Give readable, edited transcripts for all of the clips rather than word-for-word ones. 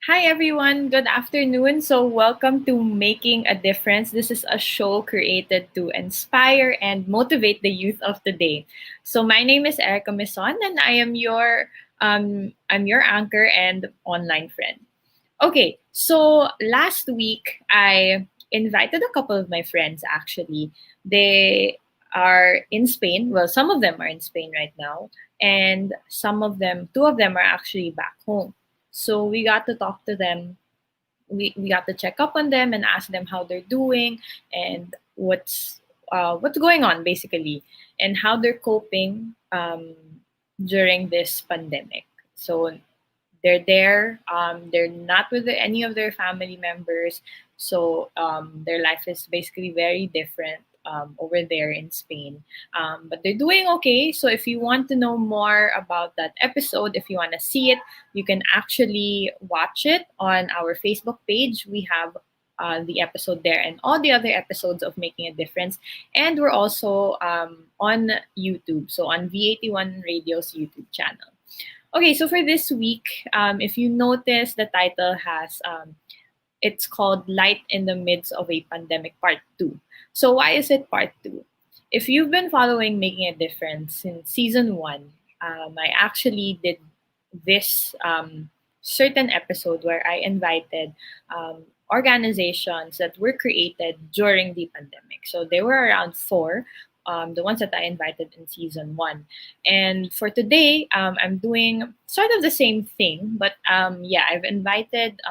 Hi everyone, good afternoon. So, welcome to Making a Difference. This is a show created to inspire and motivate the youth of today. So, my name is Erica Mison and I'm your anchor and online friend. Okay, so last week I invited a couple of my friends actually. They are in Spain. Well, some of them are in Spain right now, and two of them are actually back home. So we got to talk to them. We got to check up on them and ask them how they're doing and what's going on basically and how they're coping during this pandemic. So they're there. They're not with any of their family members, so their life is basically very different over there in Spain. But they're doing okay. So if you want to know more about that episode, if you want to see it, you can actually watch it on our Facebook page. We have the episode there and all the other episodes of Making a Difference. And we're also on YouTube, so on V81 Radio's YouTube channel. Okay, so for this week, if you notice, the title it's called Light in the Midst of a Pandemic Part 2. So why is it Part 2? If you've been following Making a Difference since Season 1, I actually did this certain episode where I invited organizations that were created during the pandemic. So there were around four, the ones that I invited in Season 1. And for today, I'm doing sort of the same thing, but yeah, I've invited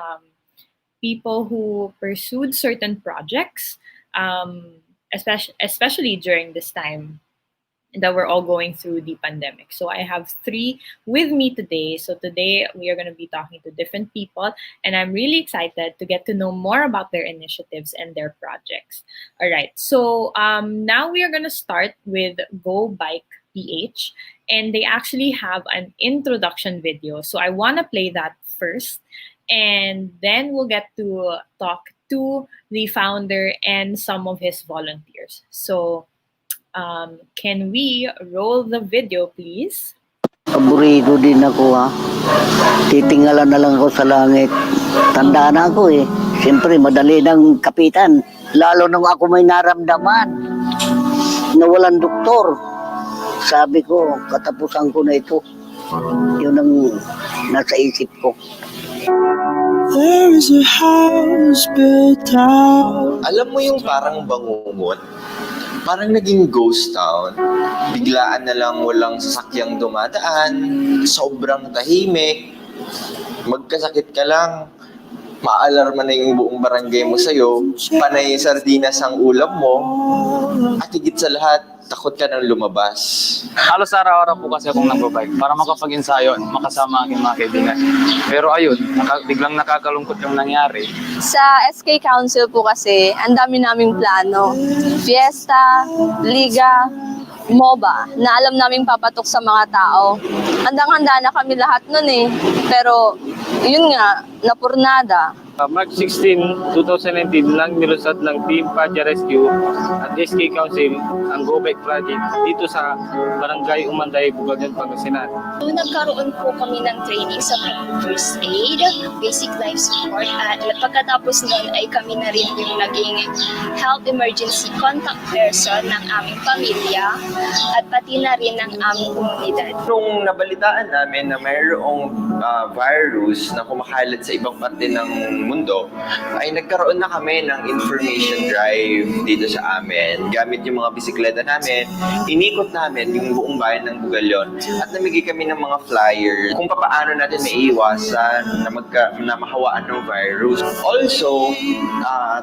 people who pursued certain projects, especially during this time that we're all going through the pandemic. So I have three with me today. So today we are going to be talking to different people, and I'm really excited to get to know more about their initiatives and their projects. All right. So now we are going to start with Go Bike PH, and they actually have an introduction video. So I want to play that first, and then we'll get to talk to the founder and some of his volunteers. So can we roll the video, please? Paborito din ako ha. Titingala na lang ako sa langit. Tanda na ako eh. Siyempre madali ng kapitan. Lalo nung ako may naramdaman na walang doktor. Sabi ko, katapusan ko na ito. Yun ang nasa isip ko. There is a house built out. Alam mo yung parang bangungot? Parang naging ghost town. Biglaan na lang walang sasakyang dumadaan. Sobrang tahimik. Magkasakit ka lang. Maalarma na yung buong barangay mo sa'yo. Panay sardinas ang ulam mo. At higit sa lahat, takot ka nang lumabas. Halos araw-araw po kasi akong nagbabike para makapag-ensayo, makasama ang aking mga kaibigan. Pero ayun, biglang nakakalungkot yung nangyari. Sa SK Council po kasi, ang dami naming plano. Fiesta, liga, MOBA, na alam naming papatok sa mga tao. Handang-handa na kami lahat nun eh. Pero, yun nga, napurnada. March 16, 2019 lang nilusad ng Team Padya Rescue at SK Council ang Go Bike Project dito sa Barangay Umanday, Bugagan, Pangasinan. So, nagkaroon po kami ng training sa first aid, basic life support, at pagkatapos nun ay kami na rin yung naging health emergency contact person ng aming pamilya at pati na rin ng aming komunidad. Nung nabalitaan namin na mayroong virus na kumakalat sa ibang parte ng mundo, ay nagkaroon na kami ng information drive dito sa amin. Gamit yung mga bisikleta namin, inikot namin yung buong bayan ng Bugalyon at namigay kami ng mga flyer kung paano natin maiiwasan na mahawaan ng virus. Also,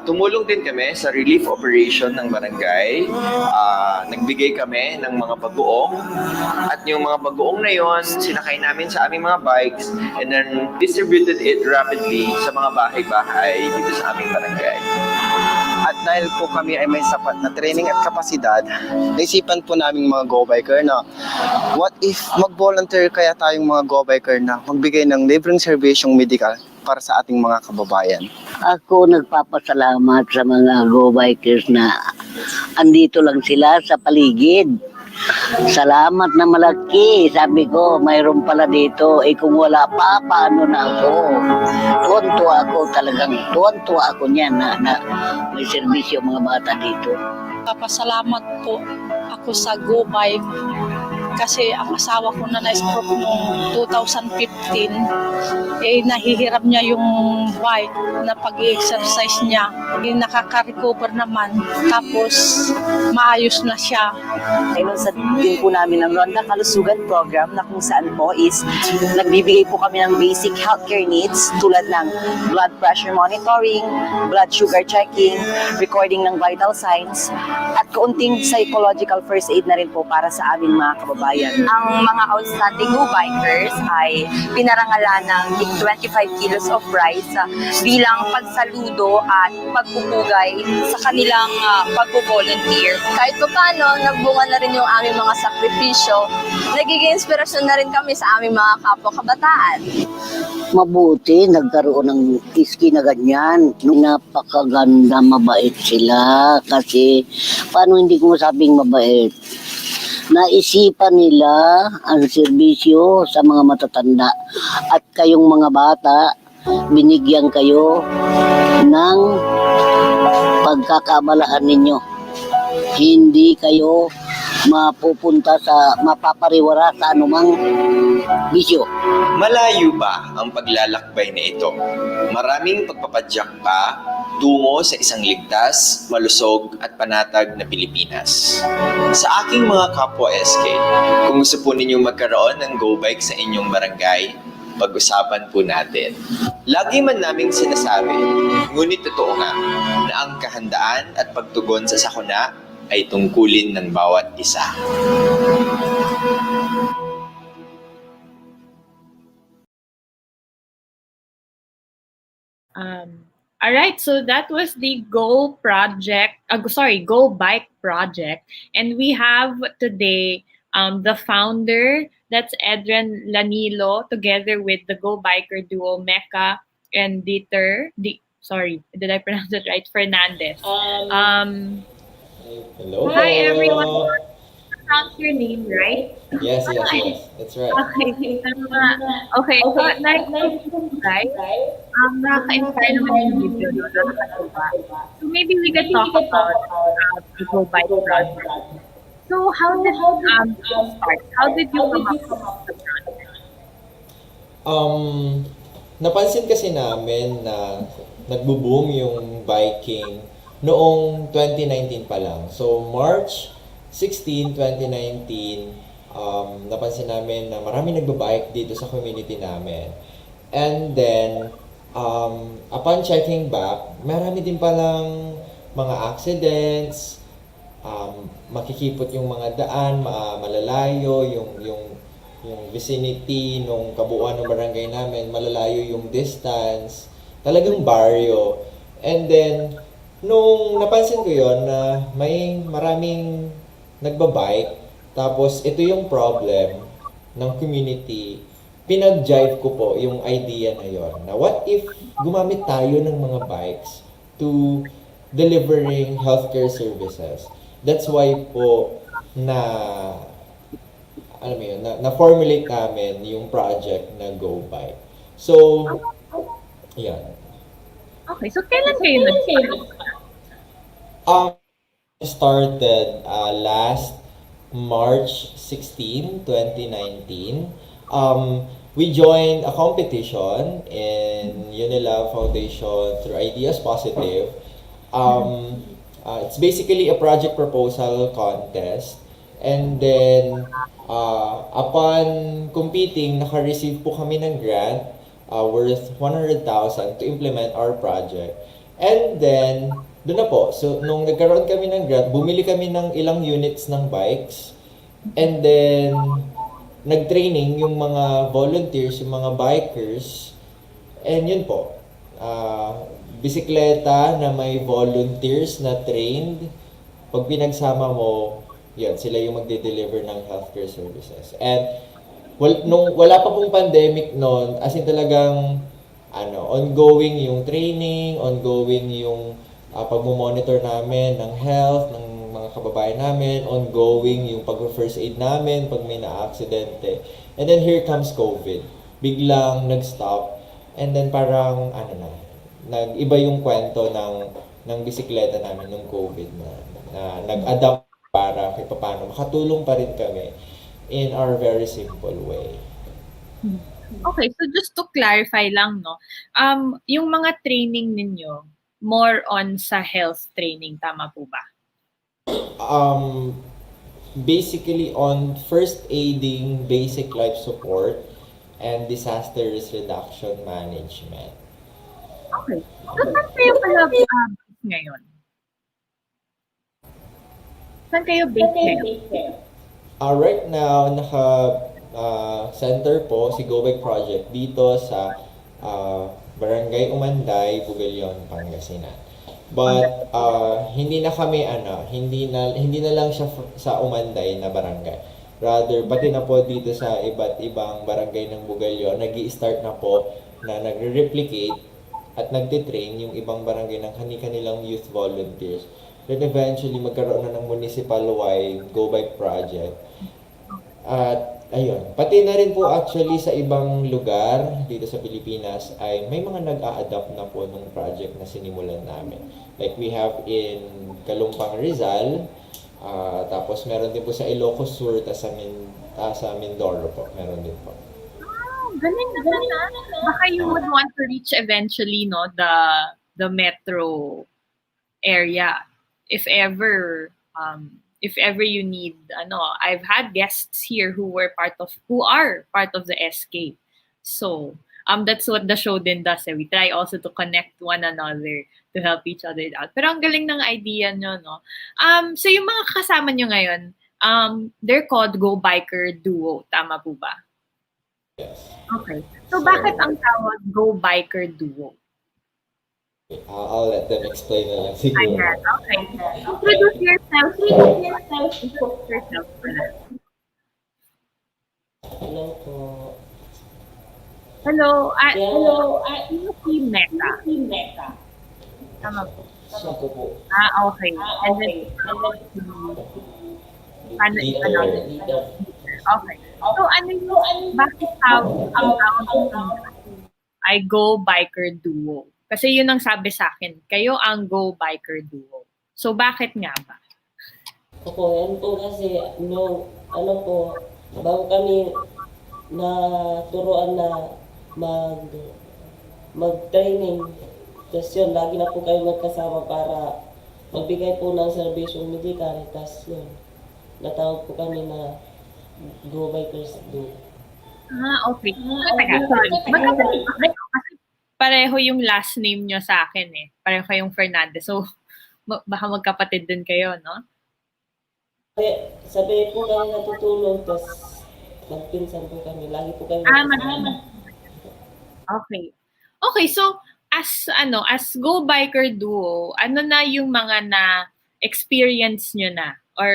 tumulong din kami sa relief operation ng barangay. Nagbigay kami ng mga bagoong at yung mga bagoong na yon sinakay namin sa aming mga bikes and then distributed it rapidly sa mga bahay-bahay dito sa aming barangay. At dahil po kami ay may sapat na training at kapasidad, naisipan po naming mga go-biker na what if mag-volunteer kaya tayong mga go-biker na magbigay ng libreng serbisyong medical para sa ating mga kababayan. Ako nagpapasalamat sa mga go-bikers na andito lang sila sa paligid. Salamat na malaki. Sabi ko, mayroon pala dito. Eh kung wala pa, paano na ako? Tuwan-tuwa ako talagang. Tuwan-tuwa ako niyan na may serbisyo mga bata dito. Papasalamat po ako sa Go Bike kasi ang asawa ko na na-stroke noong 2015, nahihiram niya yung bike na pag-exercise niya. Nakaka-recover naman, tapos maayos na siya. Inunsad din po namin ang Ronda Kalusugan Program na kung saan po is nagbibigay po kami ng basic healthcare needs tulad ng blood pressure monitoring, blood sugar checking, recording ng vital signs, at kaunting psychological first aid na rin po para sa aming mga kababayan. Ang mga outstanding Go Bikers ay pinarangalan ng 25 kilos of rice bilang pagsaludo at pagpupugay sa kanilang pag-volunteer. Kahit pa paano, nagbunga na rin yung aming mga sakripisyo. Nagiging inspirasyon na rin kami sa aming mga kapwa kabataan. Mabuti, nagkaroon ng iski na ganyan. Napakaganda, mabait sila. Kasi, paano hindi ko masabing mabait? Naisipan nila ang serbisyo sa mga matatanda. At kayong mga bata, binigyan kayo ng pagkakabalaan ninyo. Hindi kayo mapapariwara sa anumang bisyo. Malayo ba ang paglalakbay na ito? Maraming pagpapadyak pa tungo sa isang ligtas, malusog at panatag na Pilipinas. Sa aking mga kapwa SK, kung gusto po ninyong magkaroon ng Go Bike sa inyong barangay, pag-usapan po natin. Lagi man naming sinasabi, ngunit totoo nga, na ang kahandaan at pagtugon sa sakuna ay tungkulin ng bawat isa. All right, so that was the Go Bike project, and we have today the founder, that's Edren Lanilo, together with the Go Biker duo Mecca and Dieter. Sorry, did I pronounce it right? Fernandez. Hello. Hi everyone. Pronounce your name right? Yes, that's right. Okay, okay. So nice to meet you guys. Nakaka-inspire naman yung video nyo, nakakatuwa. So maybe we can talk about the Go Bike project. So how did it start? How did you come up with the project? Napansin kasi namin na nagbo-boom yung biking noong 2019 pa lang. So March 16, 2019, napansin namin na marami nagbabike dito sa community namin. And then, upon checking back, marami din palang mga accidents, makikipot yung mga daan, malalayo, yung vicinity nung kabuuan ng barangay namin, malalayo yung distance, talagang baryo. And then, nung napansin ko yon na may maraming nagbabike, tapos ito yung problem ng community, pinag-jive ko po yung idea na yon. Na what if gumamit tayo ng mga bikes to delivering healthcare services? That's why po na-formulate namin yung project na Go Bike. So, yan. Okay, so kailan kayo nag-start? Started last March 16, 2019. We joined a competition in Unilab Foundation through Ideas Positive. It's basically a project proposal contest. And then, upon competing, naka-receive po kami ng grant worth 100,000 to implement our project. And then, doon na po. So, nung nagkaroon kami ng grant, bumili kami ng ilang units ng bikes. And then, nag-training yung mga volunteers, yung mga bikers. And yun po. Bisikleta na may volunteers na trained. Pag pinagsama mo, yun, sila yung magde-deliver ng healthcare services. And nung wala pa pong pandemic noon, as in talagang ongoing yung training, ongoing yung pagmo-monitor namin ng health ng mga kababayan namin, ongoing yung pag-first aid namin pag may na-aksidente. And then here comes COVID. Biglang nag-stop. And then parang, nag-iba yung kwento ng bisikleta namin nung COVID na nag-adapt para kahit paano makatulong pa rin kami in our very simple way. Okay, so just to clarify lang, no, yung mga training ninyo, more on sa health training, tama po ba? Basically on first aiding, basic life support, and disaster risk reduction management. Okay. So, saan kayo pala based ngayon? Saan kayo based ngayon? Right now, center po si Go Bike Project dito sa Barangay Umanday, Bugalyon, Pangasinan. But hindi na kami hindi na lang siya sa Umanday na barangay. Rather, pati na po dito sa iba't ibang barangay ng Bugalyon, nag-i-start na po na nagre-replicate at nagtitrain yung ibang barangay ng kanilang youth volunteers. Then eventually, magkaroon na ng municipal-wide Go Bike Project. At ayun, pati na rin po actually sa ibang lugar dito sa Pilipinas ay may mga nag-a-adapt na po ng project na sinimulan namin. Like we have in Kalumpang, Rizal, tapos meron din po sa Ilocos Sur, sa Mindoro po, meron din po. Galing na. Baka you would want to reach eventually, no, the metro area. If ever you need, I've had guests here who are part of the SK. So, that's what the show din does. We try also to connect one another to help each other out. Pero ang galing ng idea nyo, no? So yung mga kasama nyo ngayon, they're called Go Biker Duo. Tama po ba? Yes. Okay. So bakit ang tawag Go Biker Duo? I'll let them explain na lang siguro. Ayan, okay. Introduce yourself. Hello po. Hello. Si Meta. Tama po. Siya ko po. Okay. And then, Leader. okay. So, bakit I Go Biker Duo? Kasi yun ang sabi sa akin, kayo ang Go Biker Duo. So, bakit nga ba? Yan po kasi, bago kami naturuan na mag-training, tapos yun, lagi na po kayo magkasama para magbigay po ng serbisyong medikal, tapos yun, natawag po kami na Go Bikers Duo. Okay. Sorry. Magkapatid ba kayo? Kasi pareho yung last name nyo sa akin eh. Pareho kayong Fernandez. So, baka magkapatid din kayo, no? Sabi po kami natutulog, tapos magpinsan po kami. Lagi po kami Okay. Okay, so as Go Biker Duo, ano na yung mga na experience nyo na or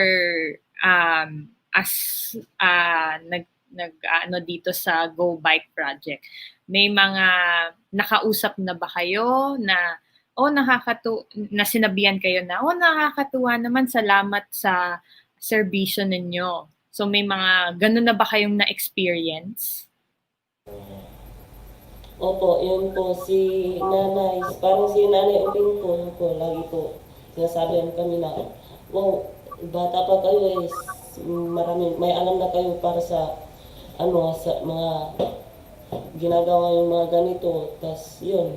dito sa Go Bike Project? May mga nakausap na ba kayo na na sinabihan kayo na nakakatuwa naman, salamat sa serbisyo ninyo. So may mga ganun na ba kayong na-experience? Opo, yun po si Nanay, parang si Nanay Uping po, lagi po sinasabihan kami na, wow, bata pa kayo may alam na kayo para sa sa mga ginagawa yung mga ganito, tas yun,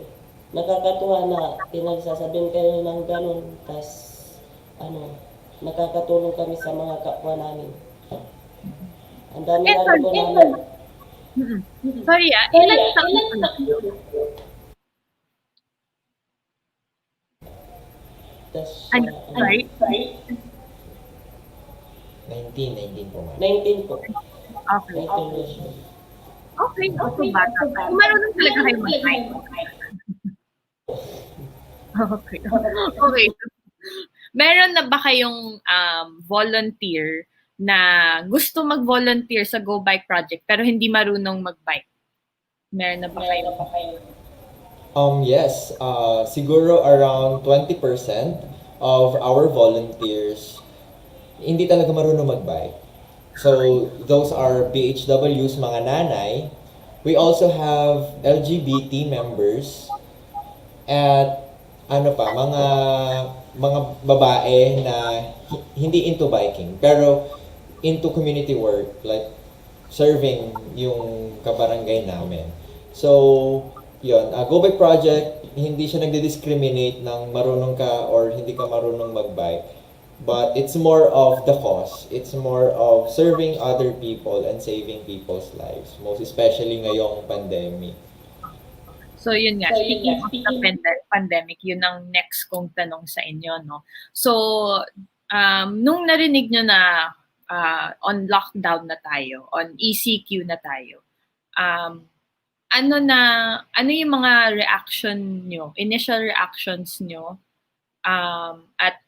nakakatuwa na pinagsasabihin kayo ng ganun, tas nakakatulong kami sa mga kapwa namin. Ang dami na po namin. Sorry, ilan taon na kayo? Sorry? 19 po, ma'am. 19 po. Okay. 19 years old. Okay, bata. Marunong talaga kayo mag-bike. Okay. Okay. Meron na ba kayong volunteer na gusto mag-volunteer sa Go Bike Project pero hindi marunong mag-bike? Meron na ba kayo? Yes. Siguro around 20% of our volunteers hindi talaga marunong magbike. So, those are PHWs, mga nanay. We also have LGBT members at mga babae na hindi into biking pero into community work like serving yung kabarangay namin. So, yun, Go Bike Project, hindi siya nagdi-discriminate ng marunong ka or hindi ka marunong magbike. But it's more of the cause. It's more of serving other people and saving people's lives. Most especially ngayong pandemic. So yun nga, speaking of the pandemic, yun ang next kong tanong sa inyo, no? So, nung narinig nyo na on lockdown na tayo, on ECQ na tayo, ano yung mga reaction nyo, initial reactions nyo, at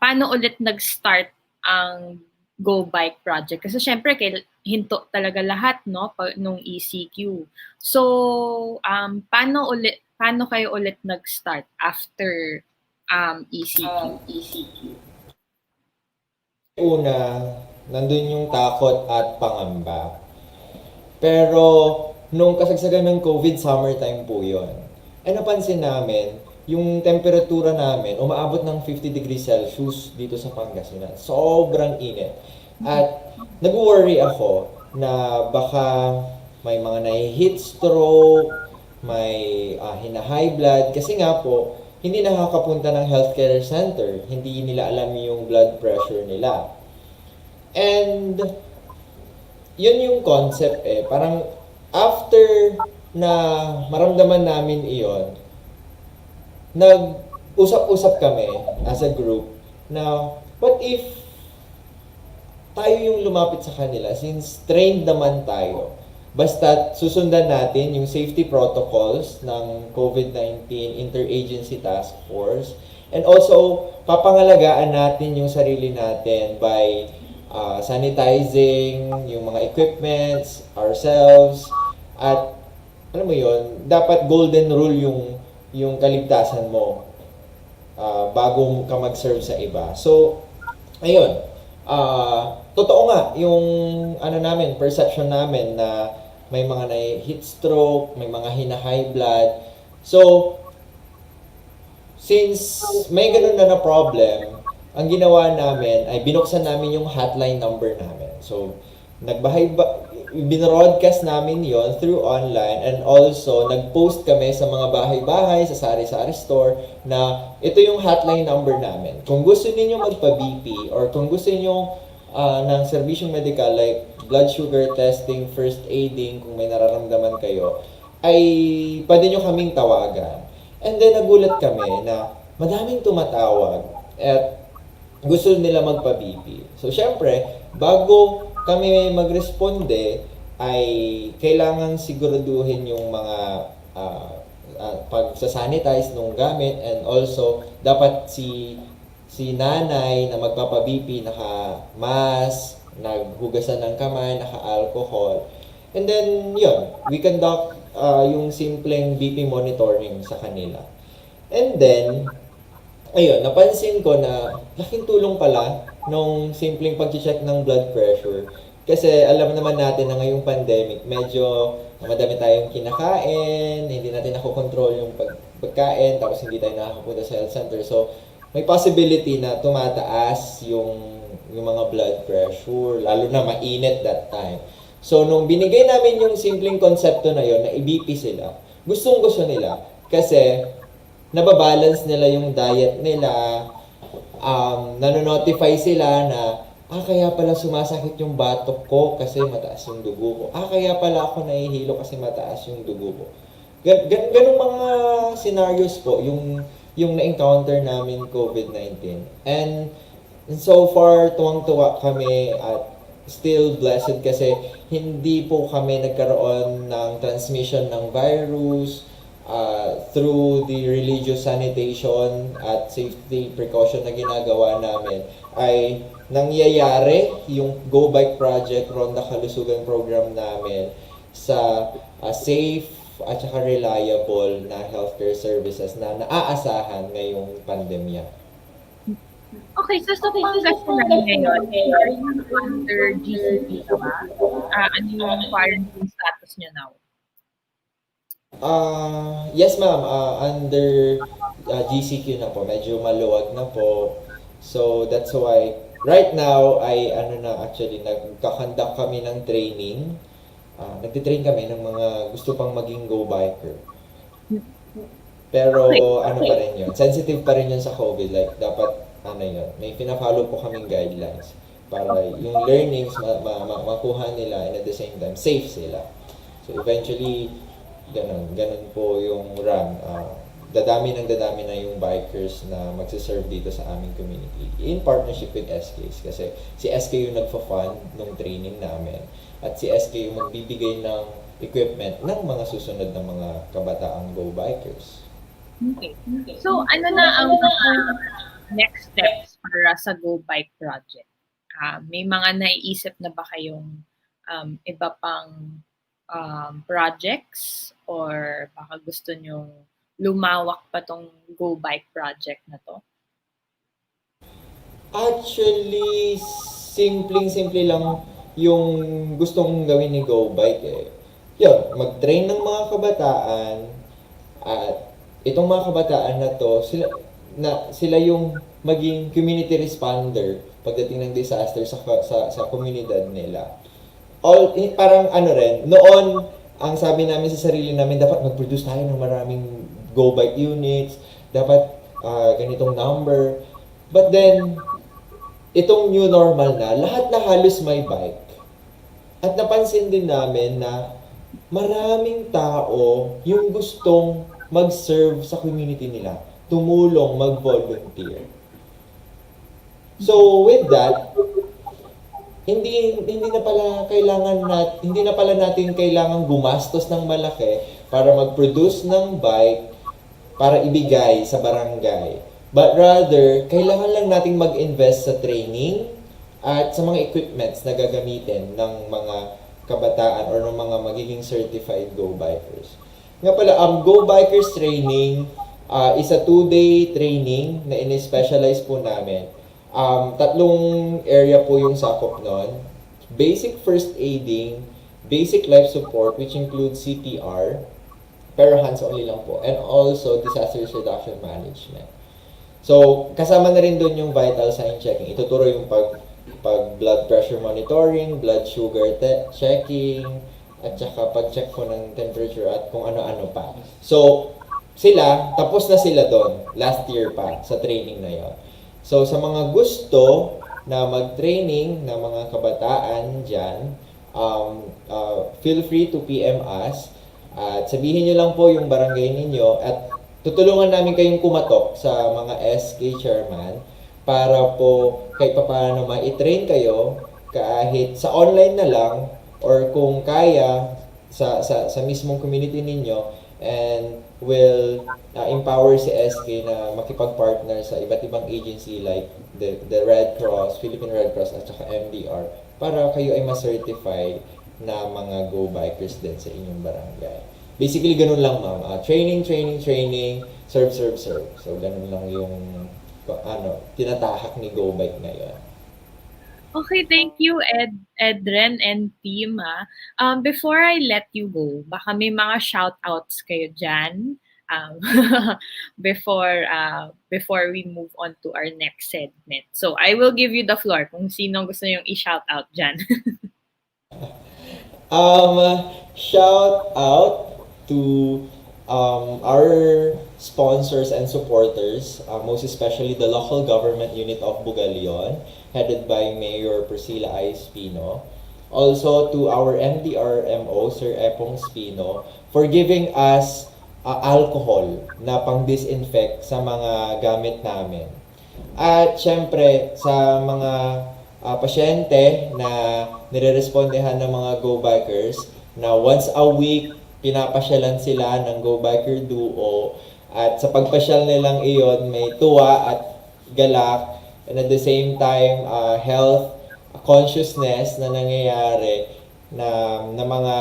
paano ulit nag-start ang Go Bike Project? Kasi syempre, hinto talaga lahat, no, nung ECQ. So, paano kayo ulit nag-start after ECQ? Una, nandun yung takot at pangamba. Pero, nung kasagsagan ng COVID, summertime po yun. Napansin namin, yung temperatura namin, umaabot ng 50 degrees Celsius dito sa Pangasinan. Sobrang init. At nag-worry ako na baka may mga nahi-heat stroke, may hina-high blood. Kasi nga po, hindi nakakapunta ng healthcare center. Hindi nila alam yung blood pressure nila. And yun yung concept eh. Parang after na maramdaman namin iyon, nag-usap-usap kami as a group na what if tayo yung lumapit sa kanila since trained naman tayo. Basta susundan natin yung safety protocols ng COVID-19 Interagency Task Force and also papangalagaan natin yung sarili natin by sanitizing yung mga equipments, ourselves, at alam mo yun, dapat golden rule yung kaligtasan mo bago ka mag-serve sa iba. So, ayun. Totoo nga yung perception namin na may mga heat stroke, may mga hina-high blood. So, since may ganun na problem, ang ginawa namin ay binuksan namin yung hotline number namin. So, binroadcast namin yon through online and also nag-post kami sa mga bahay-bahay, sa sari-sari store na ito yung hotline number namin. Kung gusto niyo magpa-BP or kung gusto niyo ng serbisyong medical like blood sugar testing, first aiding kung may nararamdaman kayo, ay pwede nyo kaming tawagan. And then nagulat kami na madaming tumatawag at gusto nila magpa-BP. So syempre, bago kami magresponde ay kailangan siguraduhin yung mga pagsasanitize ng gamit and also dapat si nanay na magpapa-BP naka-mask, naghugasan ng kamay, naka-alcohol. And then yun, we conduct yung simpleng BP monitoring sa kanila. And then, ayun, napansin ko na laking tulong pala nung simpleng pag-check ng blood pressure. Kasi alam naman natin na ngayong pandemic, medyo madami tayong kinakain, hindi natin nakokontrol yung pagkain, tapos hindi tayo nakakapunta sa health center. So, may possibility na tumataas yung mga blood pressure, lalo na mainit that time. So, nung binigay namin yung simpleng konsepto na yon na i-BP sila, gustong-gusto nila. Kasi, nababalance nila yung diet nila, nanonotify sila na, kaya pala sumasakit yung batok ko kasi mataas yung dugo ko. Kaya pala ako nahihilo kasi mataas yung dugo ko. Ganong mga scenarios po, yung na-encounter namin COVID-19. And so far, tuwang-tuwa kami at still blessed kasi hindi po kami nagkaroon ng transmission ng virus through the religious sanitation at safety precaution na ginagawa namin ay nangyayari yung Go Bike Project Ronda Kalusugan program namin sa safe at saka reliable na healthcare services na naaasahan ngayong pandemya. Okay, so sa Pangasinan ngayon, are you under GCP ka ba? Ano yung quarantine status niyo now? Yes ma'am, under GCQ na po, medyo maluwag na po. So that's why right now ay actually nagkakandak kami ng training. Nagtitrain kami ng mga gusto pang maging go biker. Pero ano pa rin yun, sensitive pa rin yun sa COVID, like dapat yun, may pina-follow po kaming guidelines para yung learnings makuha nila and at the same time safe sila. So eventually ganun po yung run. Dadami na yung bikers na magsiserve dito sa aming community in partnership with SKs kasi si SK yung nagfa-fund ng training namin at si SK yung magbibigay ng equipment ng mga susunod na mga kabataang go bikers. Okay. So ano na ang mga next steps para sa Go Bike project? May mga naiisip na ba kayong iba pang projects or baka gusto nyong lumawak pa tong Go Bike project na to? Actually, simpleng-simple lang yung gustong gawin ni Go Bike eh. Yun, mag-train ng mga kabataan at itong mga kabataan na to, sila yung maging community responder pagdating ng disaster sa komunidad nila. Parang noon, ang sabi namin sa sarili namin, dapat mag-produce tayo ng maraming Go Bike units, dapat ganitong number. But then, itong new normal na, lahat na halos may bike. At napansin din namin na maraming tao yung gustong mag-serve sa community nila, tumulong, mag-volunteer. So with that, hindi na pala natin kailangan gumastos ng malaki para mag-produce ng bike para ibigay sa barangay. But rather, kailangan lang nating mag-invest sa training at sa mga equipments na gagamitin ng mga kabataan or ng mga magiging certified go bikers. Nga pala, Go Bikers Training is a 2-day training na in-specialize po namin. 3 area po yung sakop nun. Basic first aiding, basic life support, which includes CPR, pero hands-only lang po, and also disaster reduction management. So, kasama na rin doon yung vital sign checking. Ituturo yung pag blood pressure monitoring, blood sugar checking, at saka pag-check po ng temperature at kung ano-ano pa. So, tapos na sila doon, last year pa, sa training na yon. So, sa mga gusto na mag-training na mga kabataan dyan, feel free to PM us. At sabihin nyo lang po yung barangay ninyo at tutulungan namin kayong kumatok sa mga SK chairman para po kahit paano ma-train kayo kahit sa online na lang or kung kaya sa mismong community ninyo, and will empower si SK na makipag-partner sa iba't ibang agency like the Red Cross, Philippine Red Cross at saka MDR para kayo ay ma-certify na mga go bikers din sa inyong barangay. Basically, ganun lang ma'am. Training, serve. So, ganun lang yung tinatahak ni Go Bike ngayon. Okay, thank you, Edren and team. Before I let you go, baka may mga shout-outs kayo dyan before we move on to our next segment. So, I will give you the floor kung sino gusto yung i-shout-out dyan. Shout out to our sponsors and supporters, most especially the local government unit of Bugalion, headed by Mayor Priscilla I. Espino. Also to our MDRMO, Sir Epong Espino, for giving us alcohol na pang-disinfect sa mga gamit namin. At syempre, sa mga pasyente na nire-respondehan ng mga Go Bikers, na once a week, pinapasyalan sila ng Go Biker Duo. At sa pagpasyal nilang iyon, may tuwa at galak. And at the same time, health consciousness na nangyayari na mga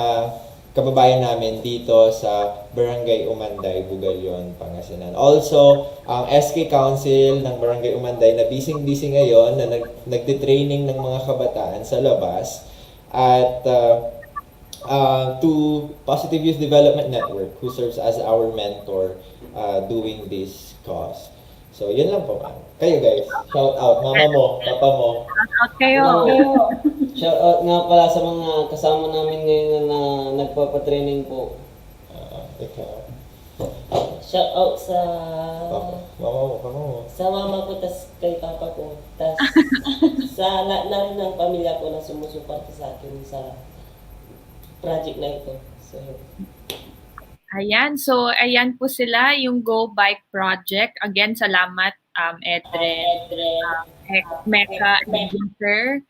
kababayan namin dito sa Barangay Umanday, Bugalyon, Pangasinan. Also, ang SK Council ng Barangay Umanday na busy ngayon na nagtitraining ng mga kabataan sa labas at to Positive Youth Development Network who serves as our mentor doing this cause. So, yun lang po, ma'am. Kayo guys, shout out. Mama mo, papa mo. Shout out kayo. Shout out nga pala sa mga kasama namin ngayon na nagpapatraining po. Ikaw. Shout out sa Mama mo. sa mama ko, tas kay papa ko, tas sa lahat na rin ng pamilya ko na sumusuporta sa akin sa project na ito. So, Ayan, so ayan po sila, yung Go Bike Project. Again, salamat Edren, Mecca, and Ginter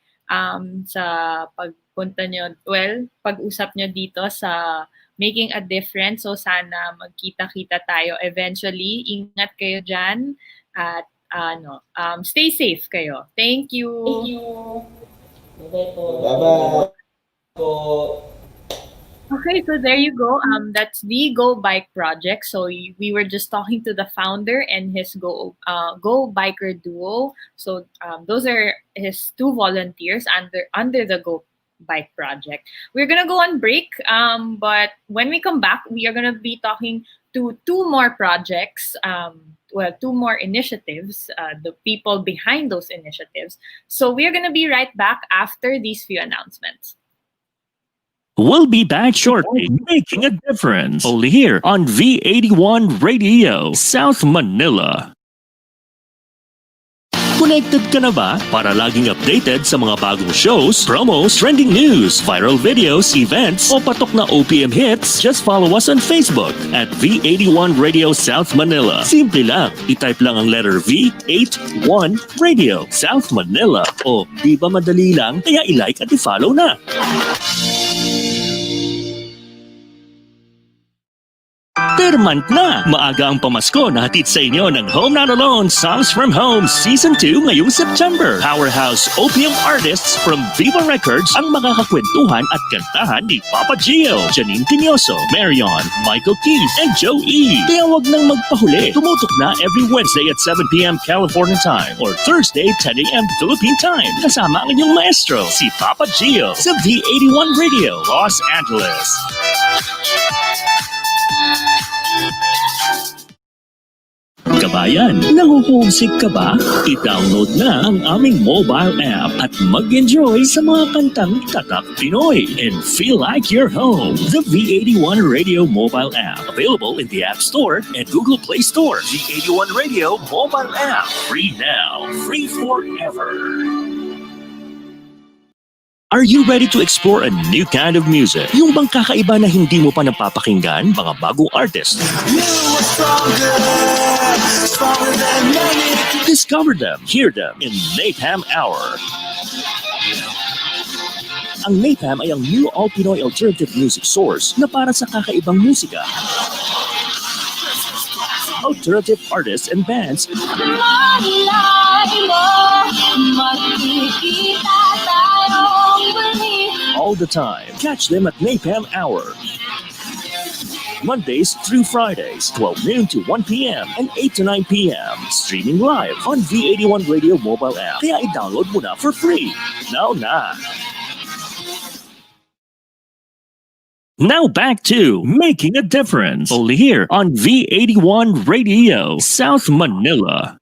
sa pagpunta nyo, pag-usap nyo dito sa Making a Difference. So sana magkita-kita tayo eventually. Ingat kayo dyan at stay safe kayo. Thank you. bye po. Bye-bye. Okay, so there you go. That's the Go Bike Project. So we were just talking to the founder and his Go Biker duo. So those are his two volunteers under the Go Bike Project. We're gonna go on break, but when we come back, we are gonna be talking to two more projects. Two more initiatives. The people behind those initiatives. So we are gonna be right back after these few announcements. We'll be back shortly, making a difference. Only here on V81 Radio, South Manila. Connected ka na ba para laging updated sa mga bagong shows, promos, trending news, viral videos, events, o patok na OPM hits? Just follow us on Facebook at V81 Radio South Manila. Simple lang, itype lang ang letter V81 Radio South Manila. O di ba madali lang, kaya i-like at i-follow na. Termant na! Maaga ang pamasko na hatid sa inyo ng Home Not Alone Songs from Home Season 2 ngayong September. Powerhouse OPM artists from Viva Records ang makakakwentuhan at kantahan ni Papa Gio, Janine Tinioso, Marion, Michael Keith, and Joe E. Kaya wag nang magpahuli. Tumutok na every Wednesday at 7 p.m. California time or Thursday 10 a.m. Philippine time. Kasama ang inyong maestro, si Papa Gio sa V81 Radio, Los Angeles. Kabayan, nahuhumsik ka ba? I-download na ang aming mobile app at mag-enjoy sa mga kantang tatak Pinoy and feel like you're home. The V81 Radio mobile app, available in the App Store and Google Play Store. V81 Radio mobile app, free now, free forever. Are you ready to explore a new kind of music? Yung bang kakaiba na hindi mo pa napapakinggan, mga bagong artist? Discover them, hear them in Napam Hour. Ang Napam ay ang new all-Pinoy alternative music source na para sa kakaibang musika. Alternative artists and bands all the time. Catch them at Napam Hour. Mondays through Fridays, 12 noon to 1 p.m. and 8 to 9 p.m. Streaming live on V81 Radio mobile app. Kaya i-download mo na for free. Now na! Now back to Making a Difference. Only here on V81 Radio, South Manila.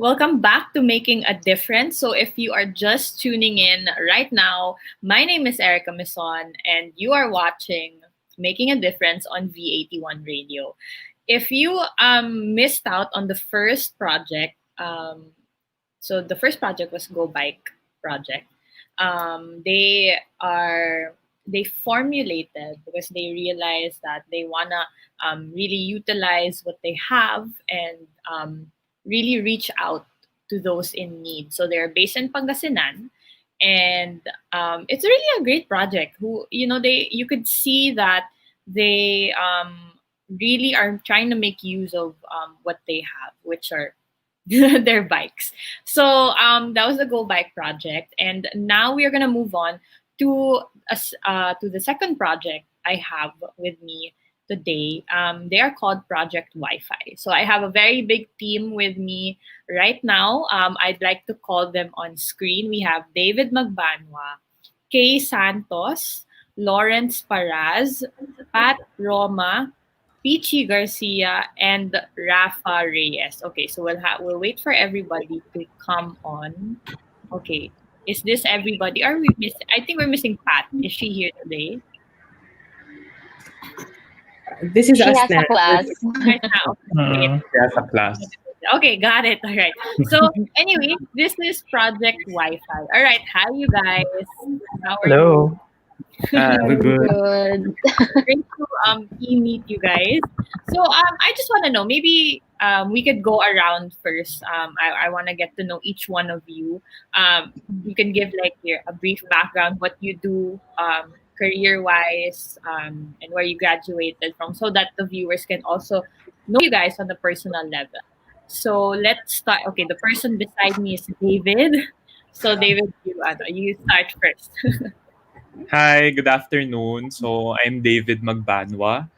Welcome back to Making a Difference. So if you are just tuning in right now, my name is Erica Mison and you are watching Making a Difference on V81 Radio. If you missed out on the first project, so the first project was Go Bike Project. They formulated because they realized that they wanna really utilize what they have and really reach out to those in need. So they're based in Pangasinan, and it's really a great project. You could see that they really are trying to make use of what they have, which are their bikes. So that was the Go Bike Project, and now we are gonna move on to the second project I have with me today. They are called Project Wi-Fi. So I have a very big team with me right now. I'd like to call them on screen. We have David Magbanwa, Kay Santos, Lawrence Paraz, Pat Roma, Peachy Garcia, and Rafa Reyes. Okay, so we'll wait for everybody to come on. Okay, is this everybody? Are we missing? I think we're missing Pat. Is she here today? This is She us has now. a class. Right now. Okay. Yes, a class. Okay, got it. All right. So anyway, this is Project Wi-Fi. All right. Hi, you guys. How are Hello. you? Good. Great to meet you guys. So I just want to know, maybe we could go around first. I want to get to know each one of you. You can give like a brief background, what you do career-wise, and where you graduated from, so that the viewers can also know you guys on a personal level. So let's start. Okay, the person beside me is David. So David, you start first. Hi, good afternoon. So I'm David Magbanwa.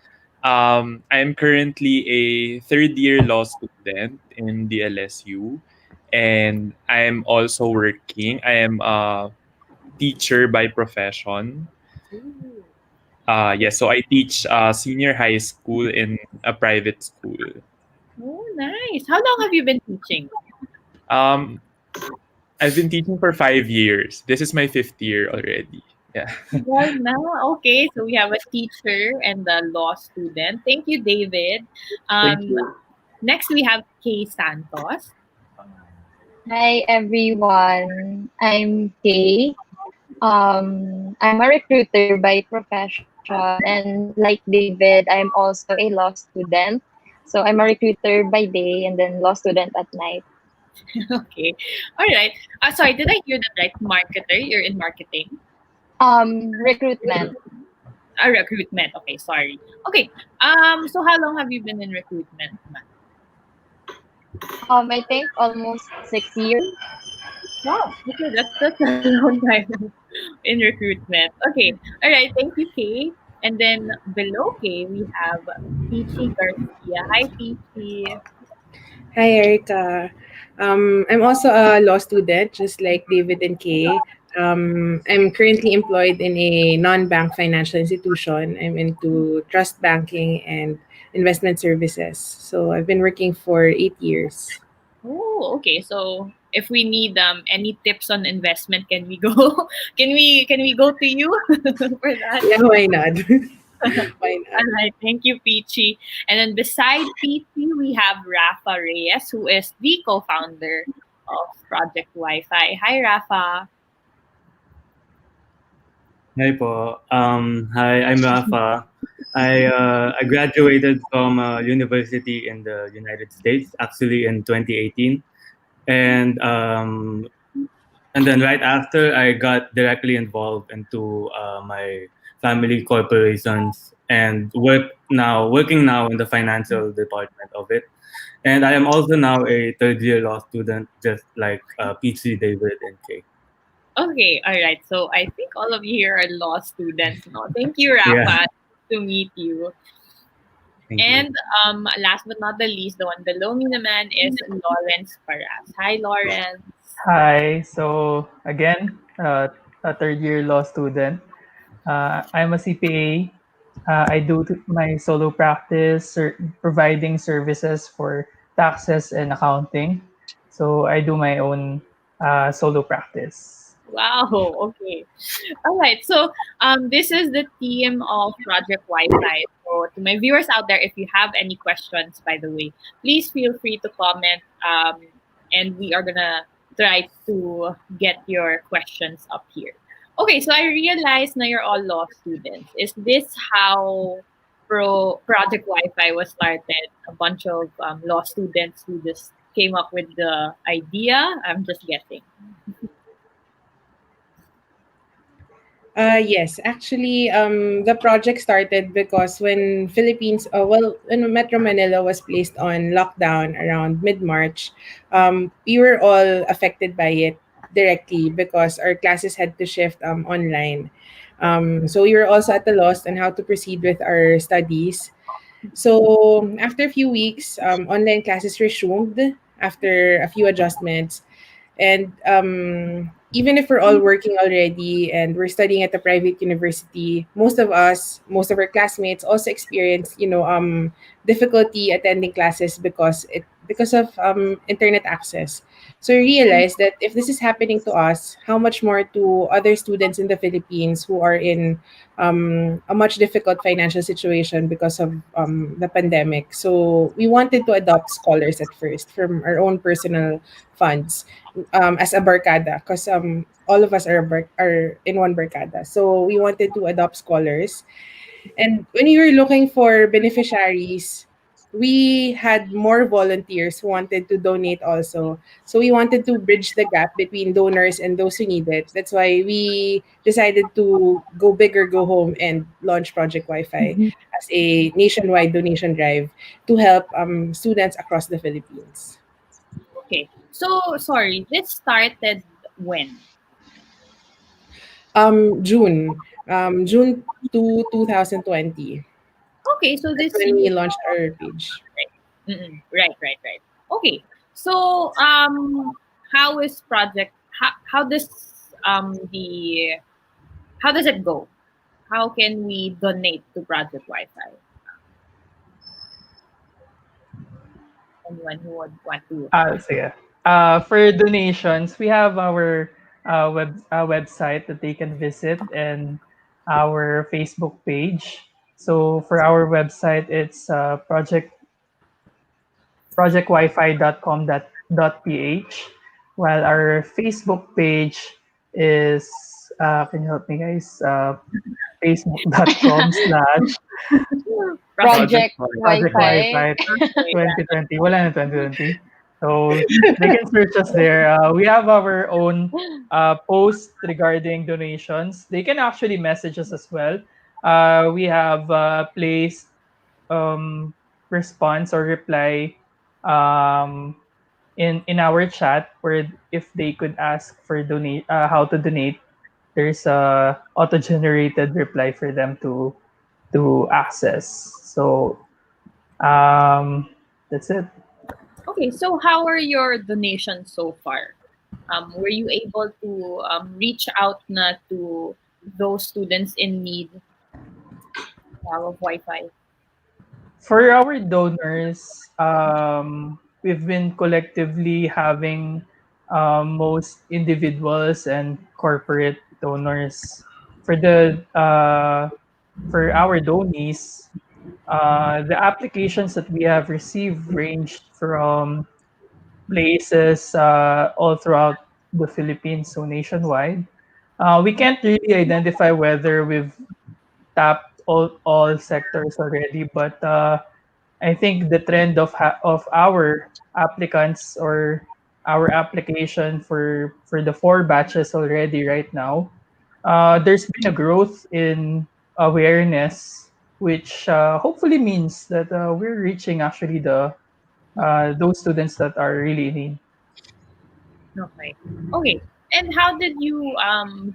I'm currently a third year law student in the LSU, and I'm also working. I am a teacher by profession. Yes, so I teach senior high school in a private school. Oh, nice. How long have you been teaching? Um, I've been teaching for 5 years. This is my 5th year already. Yeah. Right now, okay. So we have a teacher and a law student. Thank you, David. Thank you. Next, we have Kay Santos. Hi everyone, I'm Kay. I'm a recruiter by profession, and like David, I'm also a law student. So I'm a recruiter by day and then law student at night. Okay. All right. Sorry, did I hear that right? Marketer, you're in marketing? Recruitment. Recruitment. Okay, sorry. Okay. So how long have you been in recruitment, ma'am? I think almost 6 years. Wow. Okay, that's a long time in recruitment. Okay. All right. Thank you, Kay. And then below Kay, we have Peachy Garcia. Hi, Peachy. Hi, Erica. I'm also a law student, just like David and Kay. I'm currently employed in a non-bank financial institution. I'm into trust banking and investment services. So I've been working for 8 years. Oh, okay. So if we need any tips on investment, can we go? Can we go to you for that? Yeah, why not? Why not? All right, thank you, Peachy. And then beside Peachy, we have Rafa Reyes, who is the co-founder of Project Wi-Fi. Hi, Rafa. Hi po. Hi, I'm Rafa. I graduated from a university in the United States, actually in 2018, and then right after I got directly involved into my family corporations and working now in the financial department of it. And I am also now a third year law student, just like Peachy, David, and Kay. Okay, all right. So I think all of you here are law students. No? Thank you, Rafa. Yeah. To meet you. Thank you. And last but not the least, the one below me naman is Lawrence Paraz. Hi, Lawrence. Hi. So again, a third year law student. I'm a CPA. I do my solo practice, providing services for taxes and accounting. So I do my own solo practice. Wow. Okay. All right. So this is the team of Project Wi-Fi. So to my viewers out there, if you have any questions, by the way, please feel free to comment. And we are gonna try to get your questions up here. Okay. So I realized now you're all law students. Is this how Project Wi-Fi was started? A bunch of law students who just came up with the idea. I'm just guessing. Yes, actually, the project started because when when Metro Manila was placed on lockdown around mid-March, we were all affected by it directly because our classes had to shift online. So we were also at a loss on how to proceed with our studies. So after a few weeks, online classes resumed after a few adjustments. And even if we're all working already and we're studying at a private university, most of us, most of our classmates also experience, difficulty attending classes because of internet access. So I realized that if this is happening to us, how much more to other students in the Philippines who are in a much difficult financial situation because of the pandemic. So we wanted to adopt scholars at first from our own personal funds as a barkada because all of us are in one barkada. So we wanted to adopt scholars. And when we were looking for beneficiaries, we had more volunteers who wanted to donate also. So we wanted to bridge the gap between donors and those who need it. That's why we decided to go big or go home and launch Project Wi-Fi as a nationwide donation drive to help students across the Philippines. Okay. So, sorry, this started when? June 2020. Okay, so That's this when we year. launched our page. Right. Okay. So, how is project? How does the how does it go? How can we donate to Project Wi-Fi? Anyone who would want to? Sige. For donations, we have our website that they can visit and our Facebook page. So for our website, it's projectwifi.com.ph, while our Facebook page is can you help me guys? Facebook.com/ Project Project Wi-Fi. Wi-Fi 2020. Wala na 2020. So they can search us there. We have our own post regarding donations. They can actually message us as well. We have placed response or reply in our chat where if they could ask for donate how to donate. There's a auto-generated reply for them to access. So that's it. Okay, so how are your donations so far? Were you able to reach out na to those students in need of Wi-Fi? For our donors, we've been collectively having most individuals and corporate donors. For the for our donees, the applications that we have received ranged from places all throughout the Philippines, so nationwide. We can't really identify whether we've tapped all sectors already, but I think the trend of our applicants or our application for the 4 batches already right now, there's been a growth in awareness, which hopefully means that we're reaching actually the those students that are really in need. Okay. Okay. And how did you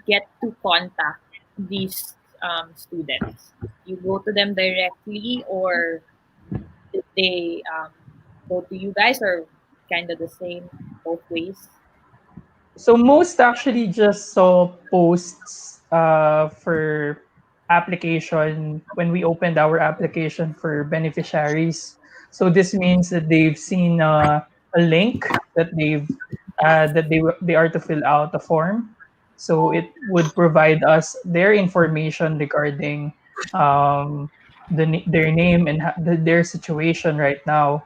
get to contact these students? You go to them directly, or did they go to you guys, or kind of the same both ways? So most actually just saw posts for application when we opened our application for beneficiaries. So this means that they've seen a link that they are to fill out a form. So it would provide us their information regarding their name and their situation right now.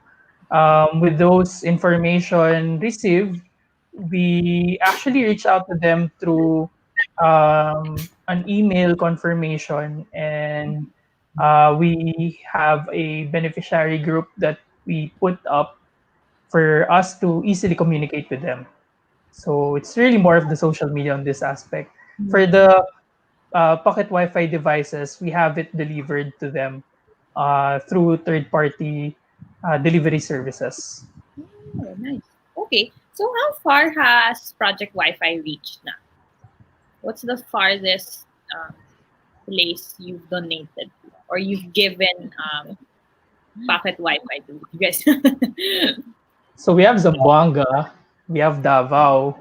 With those information received, we actually reach out to them through an email confirmation, and we have a beneficiary group that we put up for us to easily communicate with them. So it's really more of the social media on this aspect. For the pocket Wi-Fi devices, we have it delivered to them through third-party delivery services. Oh, nice. Okay. So So how far has Project Wi-Fi reached now? What's the farthest place you've donated to or you've given pocket Wi-Fi to? You guys. So we have Zamboanga, we have Davao.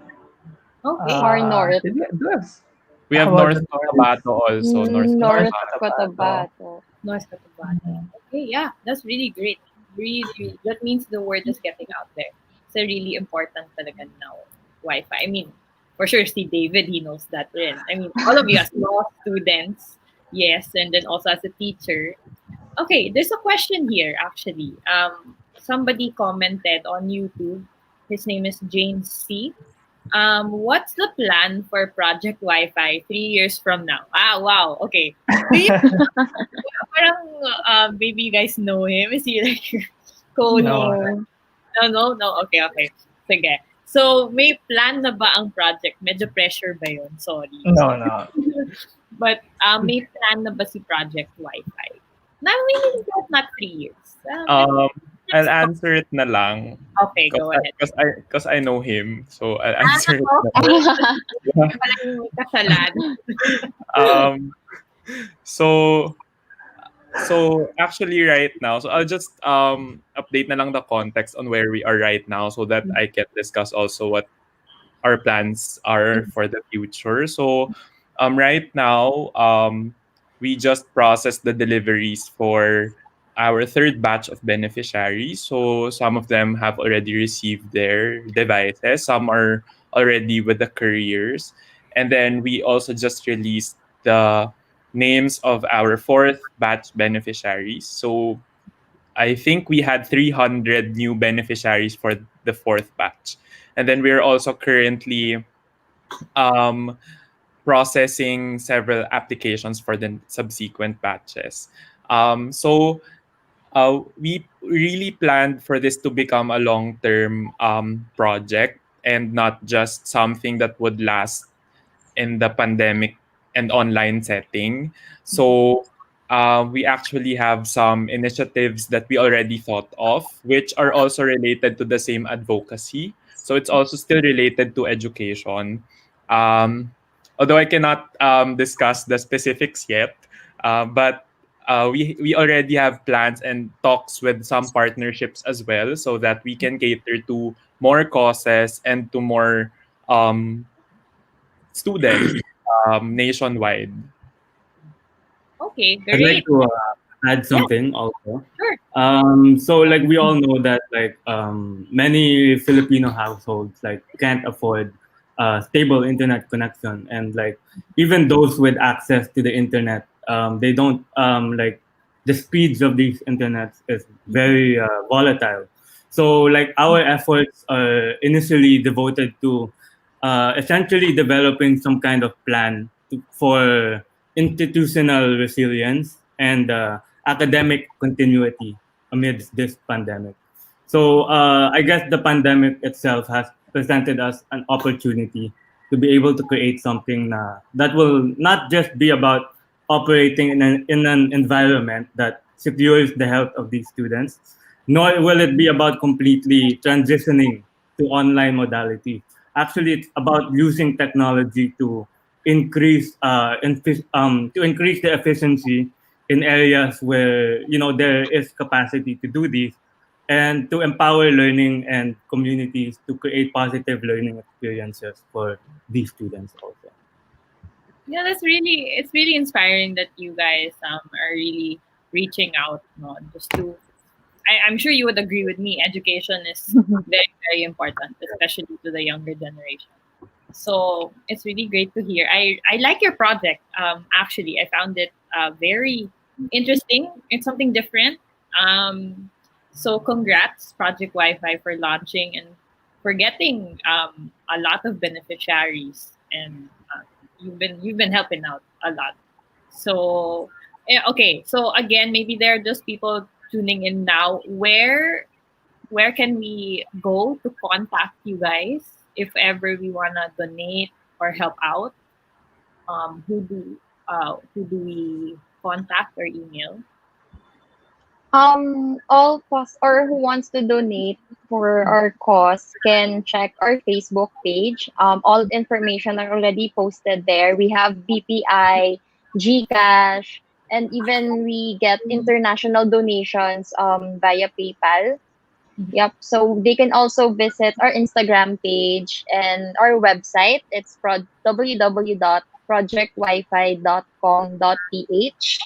Okay. Or north. We have How about North the Cotabato also. North North Cotabato. Cotabato. North Cotabato. Okay, yeah, that's really great. Really, really, that means the word is getting out there. It's a really important talaga now, Wi-Fi. I mean, for sure, si David, he knows that rin. I mean, all of you as law students, yes, and then also as a teacher. Okay, there's a question here, actually. Somebody commented on YouTube. His name is James C. What's the plan for Project Wi-Fi 3 years from now? Ah, wow. Okay. Parang, maybe you guys know him. Is he like your code? No. No. Okay. Sige. So, may plan na ba ang project? Medyo pressure ba yun? Sorry. No. But may plan na ba si Project Wi-Fi? Maybe not 3 years. I'll answer it na lang. Okay, go ahead. Because I know him. So I'll answer it na lang. Walang kasalan. So actually right now, so I'll just update na lang the context on where we are right now so that I can discuss also what our plans are for the future. So right now, we just processed the deliveries for our third batch of beneficiaries. So some of them have already received their devices. Some are already with the couriers. And then we also just released the names of our fourth batch beneficiaries. So I think we had 300 new beneficiaries for the fourth batch. And then we're also currently processing several applications for the subsequent batches. We really planned for this to become a long-term project and not just something that would last in the pandemic and online setting. So we actually have some initiatives that we already thought of, which are also related to the same advocacy. So it's also still related to education. Although I cannot discuss the specifics yet, but we already have plans and talks with some partnerships as well so that we can cater to more causes and to more students nationwide. Okay, I'd like great. to add something also. Sure. So like we all know that like many Filipino households like can't afford stable internet connection, and like even those with access to the internet, they don't like the speeds of these internets is very volatile. So like our efforts are initially devoted to essentially developing some kind of plan for institutional resilience and academic continuity amidst this pandemic. So I guess the pandemic itself has presented us an opportunity to be able to create something that will not just be about operating in an environment that secures the health of these students, nor will it be about completely transitioning to online modality. Actually, it's about using technology to increase to increase the efficiency in areas where there is capacity to do this, and to empower learning and communities to create positive learning experiences for these students also. Yeah, it's really inspiring that you guys are really reaching out, no, just to I'm sure you would agree with me. Education is very important, especially to the younger generation. So it's really great to hear. I like your project. Actually, I found it very interesting. It's something different. So congrats, Project Wi-Fi, for launching and for getting a lot of beneficiaries, and you've been helping out a lot. So okay. So again, maybe there are just people tuning in now. Where can we go to contact you guys if ever we wanna donate or help out? Who do we contact or email? All cause or who wants to donate for our cause can check our Facebook page. All information are already posted there. We have BPI, GCash, and even we get international donations via PayPal. Yep. So they can also visit our Instagram page and our website. It's www.projectwifi.com.ph.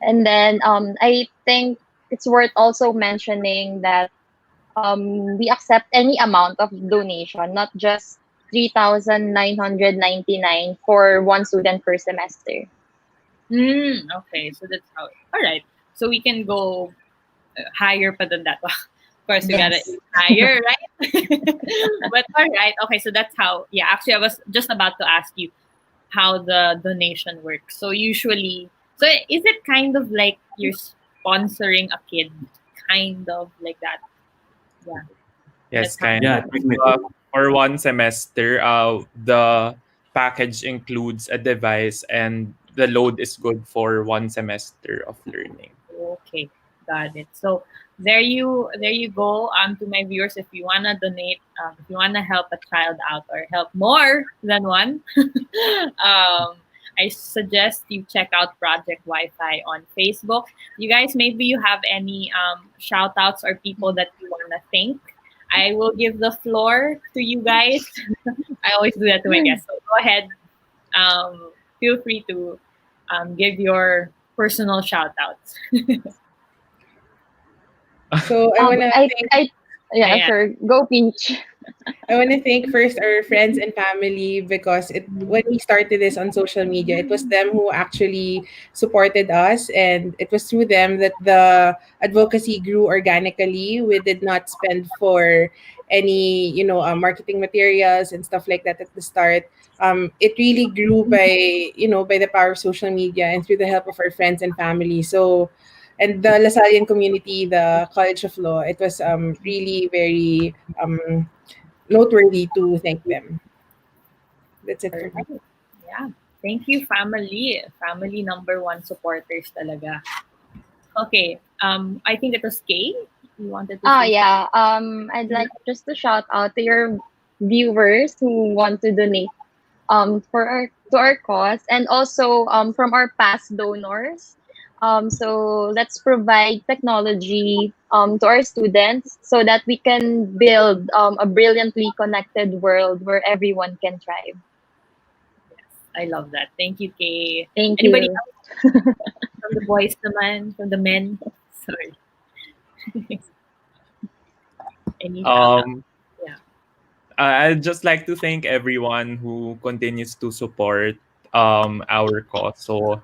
And then I think it's worth also mentioning that we accept any amount of donation, not just 3,999 for one student per semester. Okay, so that's how. All right, so we can go higher pa than that. Of course, we gotta Yes. aim higher, right? But all right, okay. So that's how. Yeah, actually, I was just about to ask you how the donation works. So usually, so is it kind of like you're sponsoring a kid, kind of like that? Yeah. Yes, That's how. kind of. For one semester, the package includes a device and the load is good for one semester of learning. Okay, got it. So there you go. To my viewers, if you wanna donate, if you wanna help a child out or help more than one, I suggest you check out Project Wi-Fi on Facebook. You guys, maybe you have any shout outs or people that you wanna thank. I will give the floor to you guys. I always do that to my guests. So go ahead. Feel free to give your personal shout outs. So I wanna thank Yeah, sure. Go Peach. I want to thank first our friends and family because when we started this on social media, it was them who actually supported us, and it was through them that the advocacy grew organically. We did not spend for any, marketing materials and stuff like that at the start. It really grew by the power of social media and through the help of our friends and family. So, and the Lasallian community, the College of Law, it was really very noteworthy to thank them. That's it for me. Yeah. Thank you, family. Family number one supporters talaga. Okay. I think it was Kay. You wanted to say Yeah. I'd like just to shout out to your viewers who want to donate to our cause, and also from our past donors. So let's provide technology to our students so that we can build a brilliantly connected world where everyone can thrive. I love that. Thank you, Kay. Thank Anybody you. else? From the boys naman, from the men? Sorry. Any yeah. I'd just like to thank everyone who continues to support our cause. So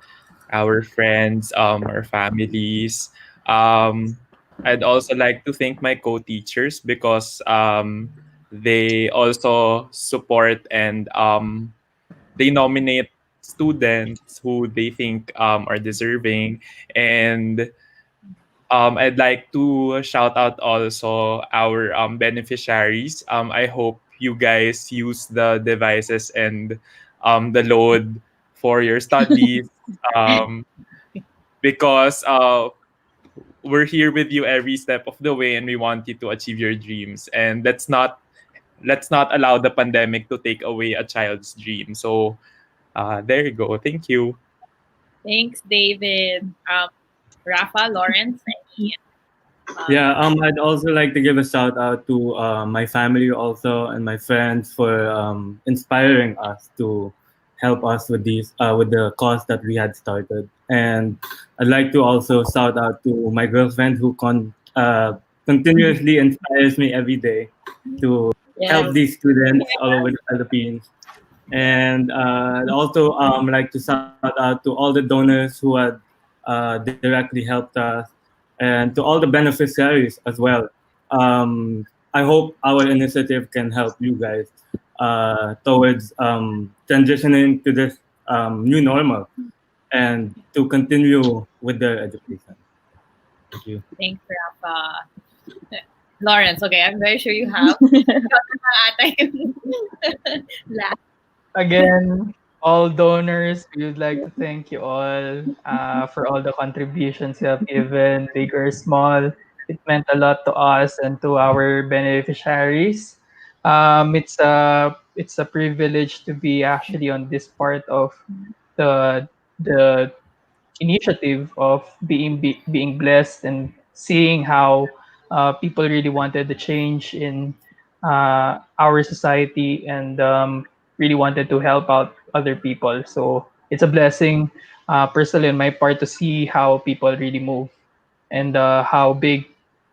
our friends, our families. I'd also like to thank my co-teachers because they also support and they nominate students who they think are deserving. And I'd like to shout out also our beneficiaries. I hope you guys use the devices and the load for your studies because we're here with you every step of the way and we want you to achieve your dreams. And let's not allow the pandemic to take away a child's dream. So there you go. Thank you. Thanks, David. Rafa, Lawrence, any Yeah, I'd also like to give a shout out to my family also and my friends for inspiring us to help us with the cause that we had started. And I'd like to also shout out to my girlfriend who continuously inspires me every day to help these students all over the Philippines. And I'd also like to shout out to all the donors who had directly helped us and to all the beneficiaries as well. I hope our initiative can help you guys towards transitioning to this new normal and to continue with their education. Thank you. Thanks, Rafa. Lawrence, okay, I'm very sure you have. Again, all donors, we would like to thank you all for all the contributions you have given, big or small. It meant a lot to us and to our beneficiaries. It's a privilege to be actually on this part of the initiative of being blessed and seeing how people really wanted the change in our society and really wanted to help out other people. So it's a blessing, personally on my part, to see how people really move and how big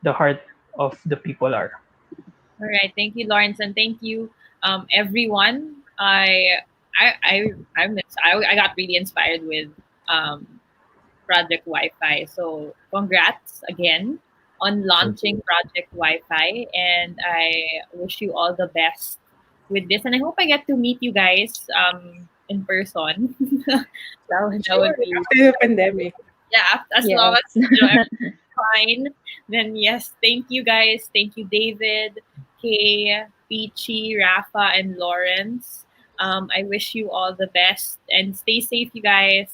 the heart of the people are. All right, thank you, Lawrence, and thank you, everyone. I got really inspired with um, Project Wi-Fi. So congrats again on launching Project Wi-Fi, and I wish you all the best with this. And I hope I get to meet you guys in person. that would be After the pandemic. yeah. As long as everything's fine, then yes. Thank you guys. Thank you, David, Kay, Peachy, Rafa, and Lawrence. I wish you all the best and stay safe, you guys.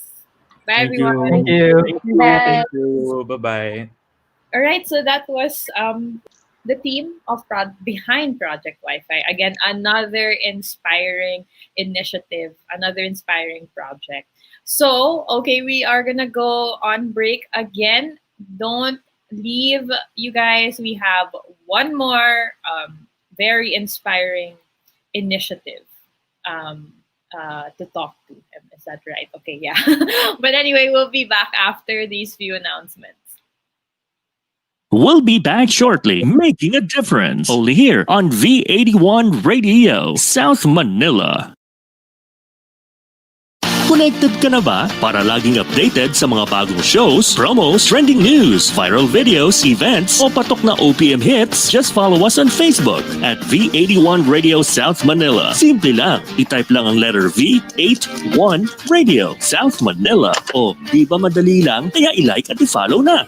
Bye, Thank you. everyone. Thank you. Thank you. Bye. Thank you. Bye-bye. All right, so that was the team of behind Project Wi-Fi. Again, another inspiring initiative, another inspiring project. So, okay, we are gonna go on break again. Don't leave, you guys. We have one more very inspiring initiative to talk to. Is that right? Okay, yeah. But anyway, we'll be back after these few announcements. We'll be back shortly, making a difference. Only here on V81 Radio, South Manila. Connected ka na ba para laging updated sa mga bagong shows, promos, trending news, viral videos, events, o patok na OPM hits? Just follow us on Facebook at V81 Radio South Manila. Simple lang, itype lang ang letter V81 Radio South Manila. O di ba madali lang, kaya i-like at i-follow na.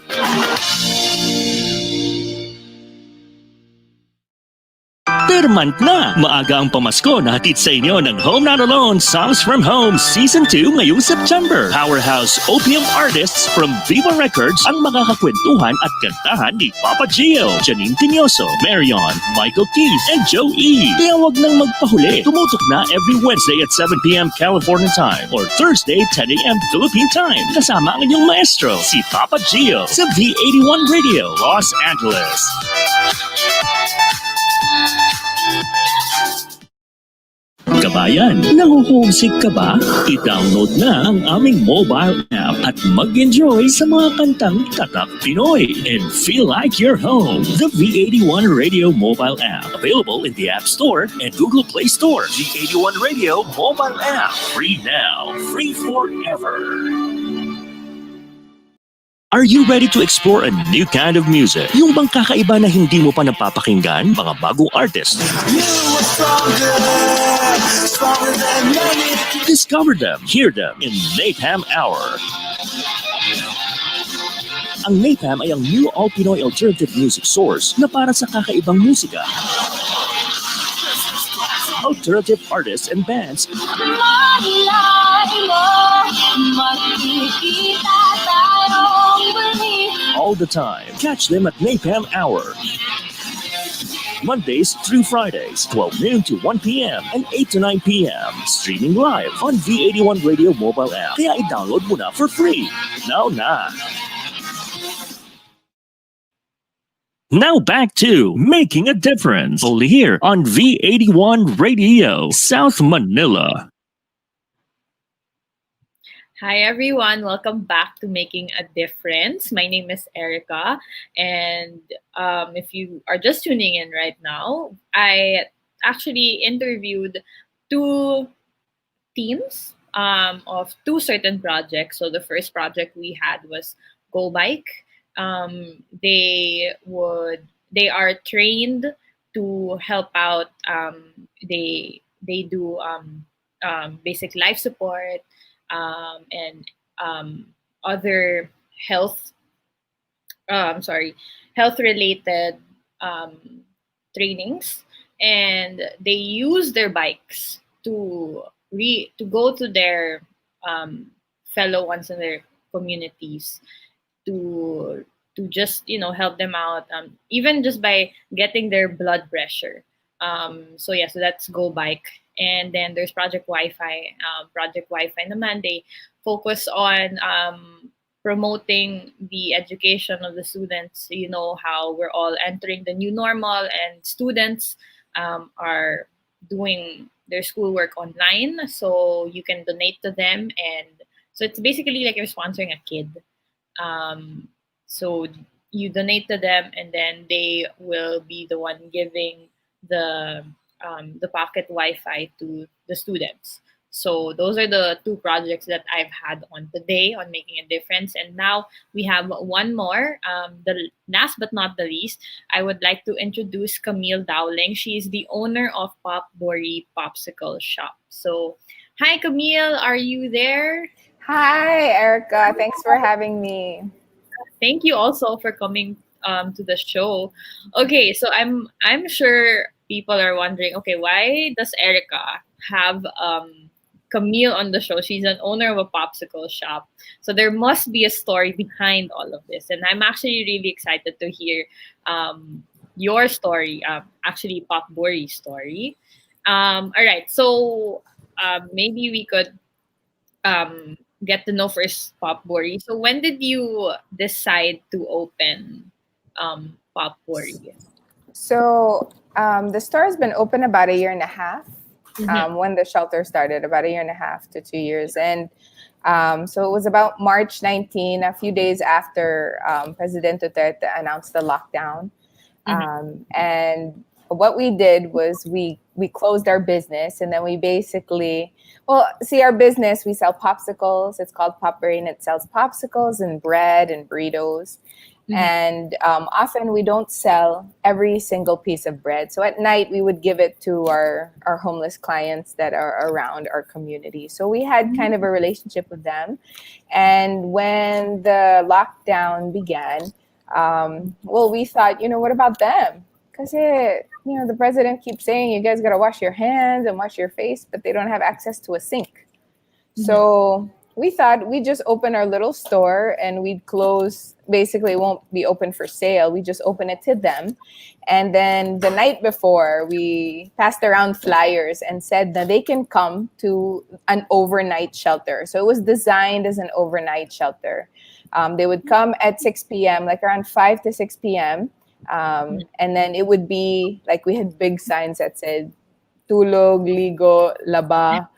Termant na! Maaga ang pamasko na hatid sa inyo ng Home Not Alone Songs from Home Season 2 ngayong September. Powerhouse OPM artists from Viva Records ang makakakwentuhan at kantahan ni Papa Gio, Janine Tinioso, Marion, Michael Keith, and Joe E. Kaya wag nang magpahuli. Tumutok na every Wednesday at 7 p.m. California time or Thursday 10 a.m. Philippine time. Kasama ang inyong maestro, si Papa Gio sa V81 Radio, Los Angeles. Kabayan, nahuhumsik ka ba? I-download na ang aming mobile app at mag-enjoy sa mga kantang tatak Pinoy and feel like you're home. The V81 Radio mobile app, available in the App Store and Google Play Store. V81 Radio mobile app, free now, free forever. Are you ready to explore a new kind of music? Yung bang kakaiba na hindi mo pa napapakinggan? Mga bagong artist. Discover them, hear them in Napam Hour. Ang Napam ay ang new all-Pinoy alternative music source na para sa kakaibang musika. Alternative artists and bands. All the time. Catch them at Napam Hour. Mondays through Fridays, 12 noon to 1 p.m. and 8 to 9 p.m. Streaming live on V81 Radio mobile app. Kaya i-download mo na for free. Now na. Now back to Making a Difference. Only here on V81 Radio, South Manila. Hi everyone, welcome back to Making a Difference. My name is Erica, and if you are just tuning in right now, I actually interviewed two teams of two certain projects. So the first project we had was Go Bike. They are trained to help out. They do basic life support. And other health-related trainings, and they use their bikes to to go to their fellow ones in their communities to just help them out, even just by getting their blood pressure. So that's Go Bike. And then there's Project Wi-Fi. Project Wi-Fi naman, they focus on promoting the education of the students. How we're all entering the new normal, and students are doing their schoolwork online, so you can donate to them. And so it's basically like you're sponsoring a kid. So you donate to them, and then they will be the one giving the pocket Wi-Fi to the students. So those are the two projects that I've had on today on Making a Difference. And now we have one more. The last but not the least, I would like to introduce Camille Dowling. She is the owner of Pop Bori Popsicle Shop. So, hi Camille, are you there? Hi, Erica. Thanks for having me. Thank you also for coming to the show. Okay, so I'm sure people are wondering, okay, why does Erica have Camille on the show? She's an owner of a popsicle shop. So there must be a story behind all of this. And I'm actually really excited to hear your story, actually Pop Bori's story. All right, so maybe we could get to know first Pop Bori. So when did you decide to open Pop Bori? So the store has been open about a year and a half. When the shelter started, about a year and a half to 2 years. And so it was about March 19, a few days after President Duterte announced the lockdown. And what we did was we closed our business, and then we basically, our business, we sell popsicles. It's called Pop Bori, and it sells popsicles and bread and burritos. And often we don't sell every single piece of bread. So at night we would give it to our homeless clients that are around our community. So we had kind of a relationship with them. And when the lockdown began, we thought, what about them? Because the president keeps saying you guys got to wash your hands and wash your face, but they don't have access to a sink. So we thought we'd just open our little store and we'd close. Basically, it won't be open for sale. We just open it to them. And then the night before, we passed around flyers and said that they can come to an overnight shelter. So it was designed as an overnight shelter. They would come at 6 p.m., like around 5 to 6 p.m. And then it would be like we had big signs that said, tulog, ligo, laba,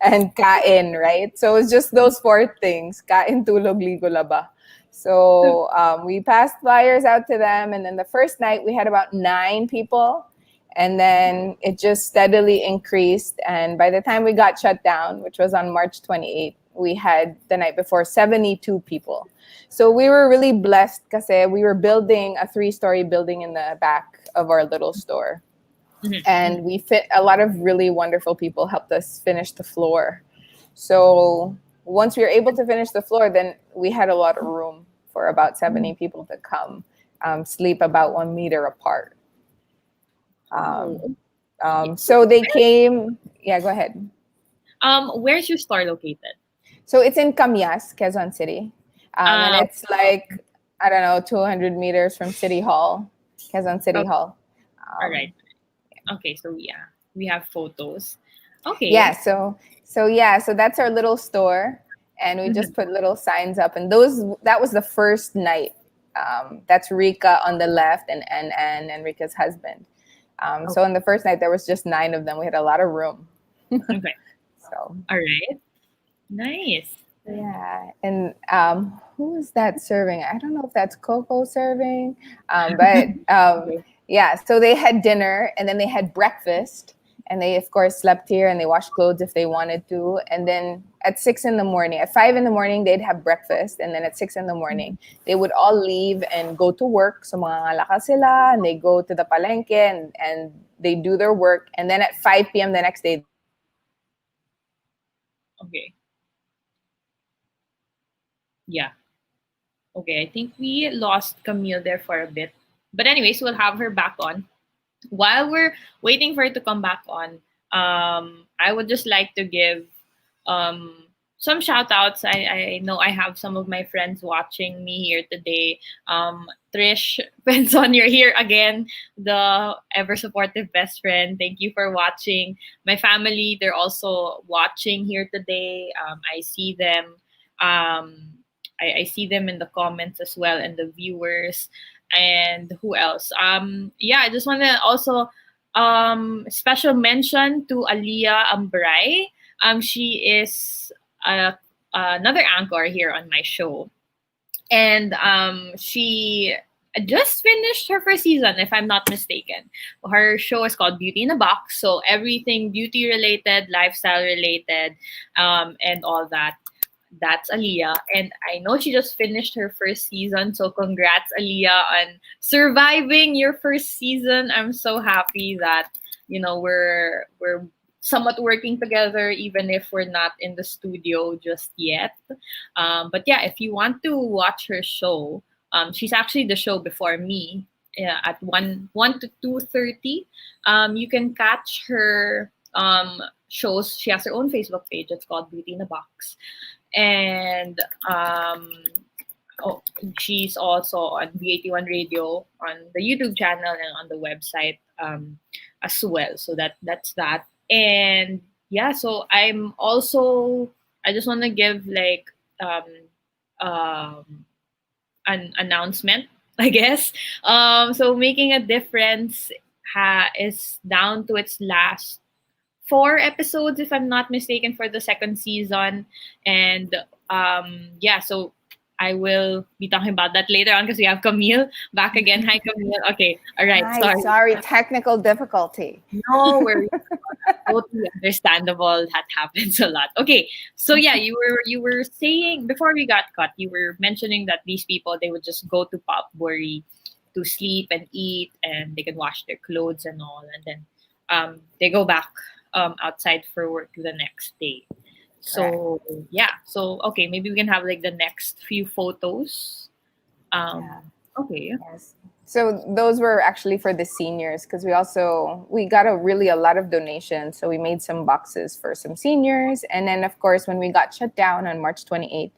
and kain, right? So it's just those four things: kain, tulog, ligo, laba. So we passed flyers out to them, and then the first night we had about 9 people, and then it just steadily increased. And by the time we got shut down, which was on March 28th, we had the night before 72 people. So we were really blessed because we were building a 3-story building in the back of our little store. And we fit a lot of really wonderful people helped us finish the floor. So once we were able to finish the floor, then we had a lot of room for about 70 people to come, sleep about 1 meter apart. So they came. Yeah, go ahead. Where's your store located? So it's in Camias, Quezon City. And it's like, 200 meters from City Hall, Quezon City Hall. All right. Okay, so we have photos. Okay. Yeah, so that's our little store, and we just put little signs up, and that was the first night. That's Rika on the left, and Rika's husband. So on the first night there was just 9 of them. We had a lot of room. Okay. So all right. Nice. Yeah, and who is that serving? I don't know if that's Coco serving, but yeah. So they had dinner, and then they had breakfast, and they of course slept here, and they washed clothes if they wanted to. And then at 6 in the morning, at 5 in the morning, they'd have breakfast, and then at 6 in the morning, they would all leave and go to work. So mga ngalaka sila, and they go to the palengke, and they do their work, and then at 5 p.m. the next day. Okay. Yeah. Okay, I think we lost Camille there for a bit. But anyways, we'll have her back on. While we're waiting for her to come back on, I would just like to give some shout outs. I know I have some of my friends watching me here today. Trish Benson, you're here again, the ever supportive best friend. Thank you for watching. My family, they're also watching here today. I see them. I see them in the comments as well, and the viewers. And who else? Yeah, I just want to also special mention to Aliyah Ambray. She is another anchor here on my show, and she just finished her first season, if I'm not mistaken. Her show is called Beauty in a Box, so everything beauty related, lifestyle related, and all that. That's Aliyah, and I know she just finished her first season, so congrats, Aliyah, on surviving your first season. I'm so happy that we're somewhat working together, even if we're not in the studio just yet. But yeah, if you want to watch her show, she's actually the show before me, at 1 to 2:30. You can catch her shows. She has her own Facebook page. It's called Beauty in a Box. And she's also on B81 Radio, on the YouTube channel, and on the website as well. So that's that. And yeah, so I just want to give like an announcement, I guess. So Making a Difference is down to its last 4 episodes, if I'm not mistaken, for the second season. And yeah, so I will be talking about that later on because we have Camille back again. Hi, Camille. Okay, all right. Hi, sorry, technical difficulty. No worries. Totally understandable. That happens a lot. Okay, so yeah, you were saying before we got cut, you were mentioning that these people, they would just go to Popbury to sleep and eat, and they can wash their clothes and all, and then they go back outside for work the next day. So yeah, so okay, maybe we can have like the next few photos. Okay. Yes. So those were actually for the seniors, because we got a lot of donations. So we made some boxes for some seniors. And then of course, when we got shut down on March 28th,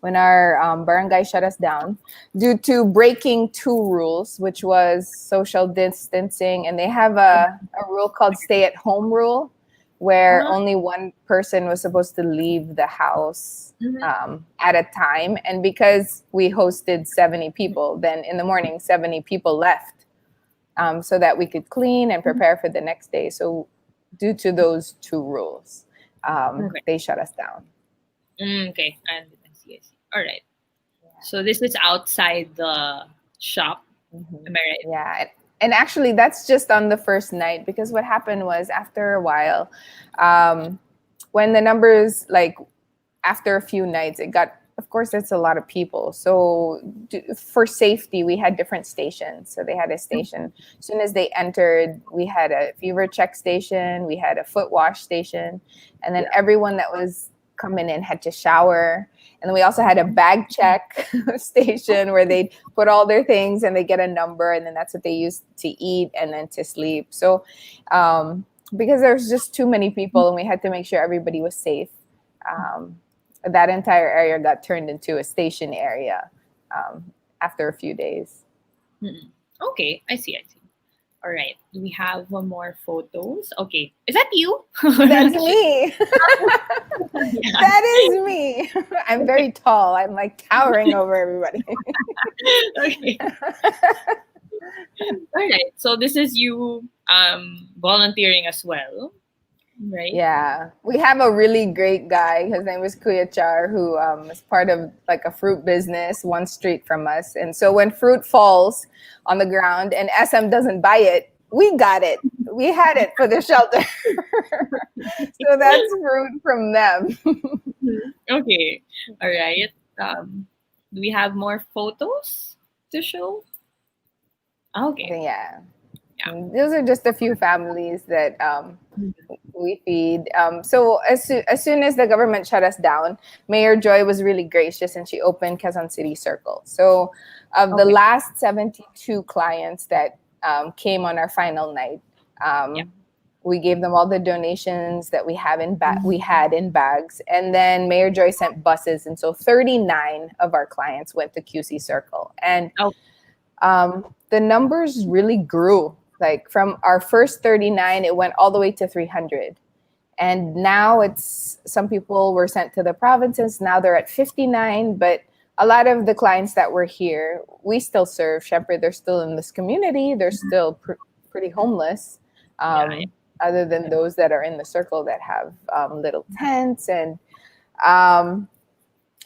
when our barangay shut us down due to breaking 2 rules, which was social distancing, and they have a rule called stay at home rule, where only one person was supposed to leave the house at a time. And because we hosted 70 people, then in the morning, 70 people left so that we could clean and prepare for the next day. So due to those 2 rules, they shut us down. Okay, I see. All right. So this is outside the shop. Am I right? Yeah. And actually, that's just on the first night, because what happened was after a while, when the numbers, like after a few nights, of course, it's a lot of people. So for safety, we had different stations. So they had a station. As soon as they entered, we had a fever check station, we had a foot wash station, and then everyone that was coming in had to shower. And then we also had a bag check station where they put all their things and they get a number, and then that's what they use to eat and then to sleep. So because there's just too many people and we had to make sure everybody was safe, that entire area got turned into a station area after a few days. Okay, I see. All right, we have more photos. Okay, is that you? That's me. That is me. I'm very tall. I'm like towering over everybody. Okay. All right, so this is you volunteering as well, right? Yeah, we have a really great guy. His name is Kuya Char, who is part of like a fruit business 1 street from us. And so when fruit falls on the ground and SM doesn't buy it, we got it. We had it for the shelter. So that's fruit from them. Okay, all right. Do we have more photos to show? Okay. Yeah. Those are just a few families that we feed. So as soon as the government shut us down, Mayor Joy was really gracious and she opened Quezon City Circle. So of the last 72 clients that came on our final night, We gave them all the donations that we had in bags, and then Mayor Joy sent buses, and so 39 of our clients went to QC Circle, and the numbers really grew. Like from our first 39, it went all the way to 300. And now some people were sent to the provinces. Now they're at 59, but a lot of the clients that were here, we still serve. Shepherd, they're still in this community. They're still pretty homeless, other than those that are in the circle that have little tents. And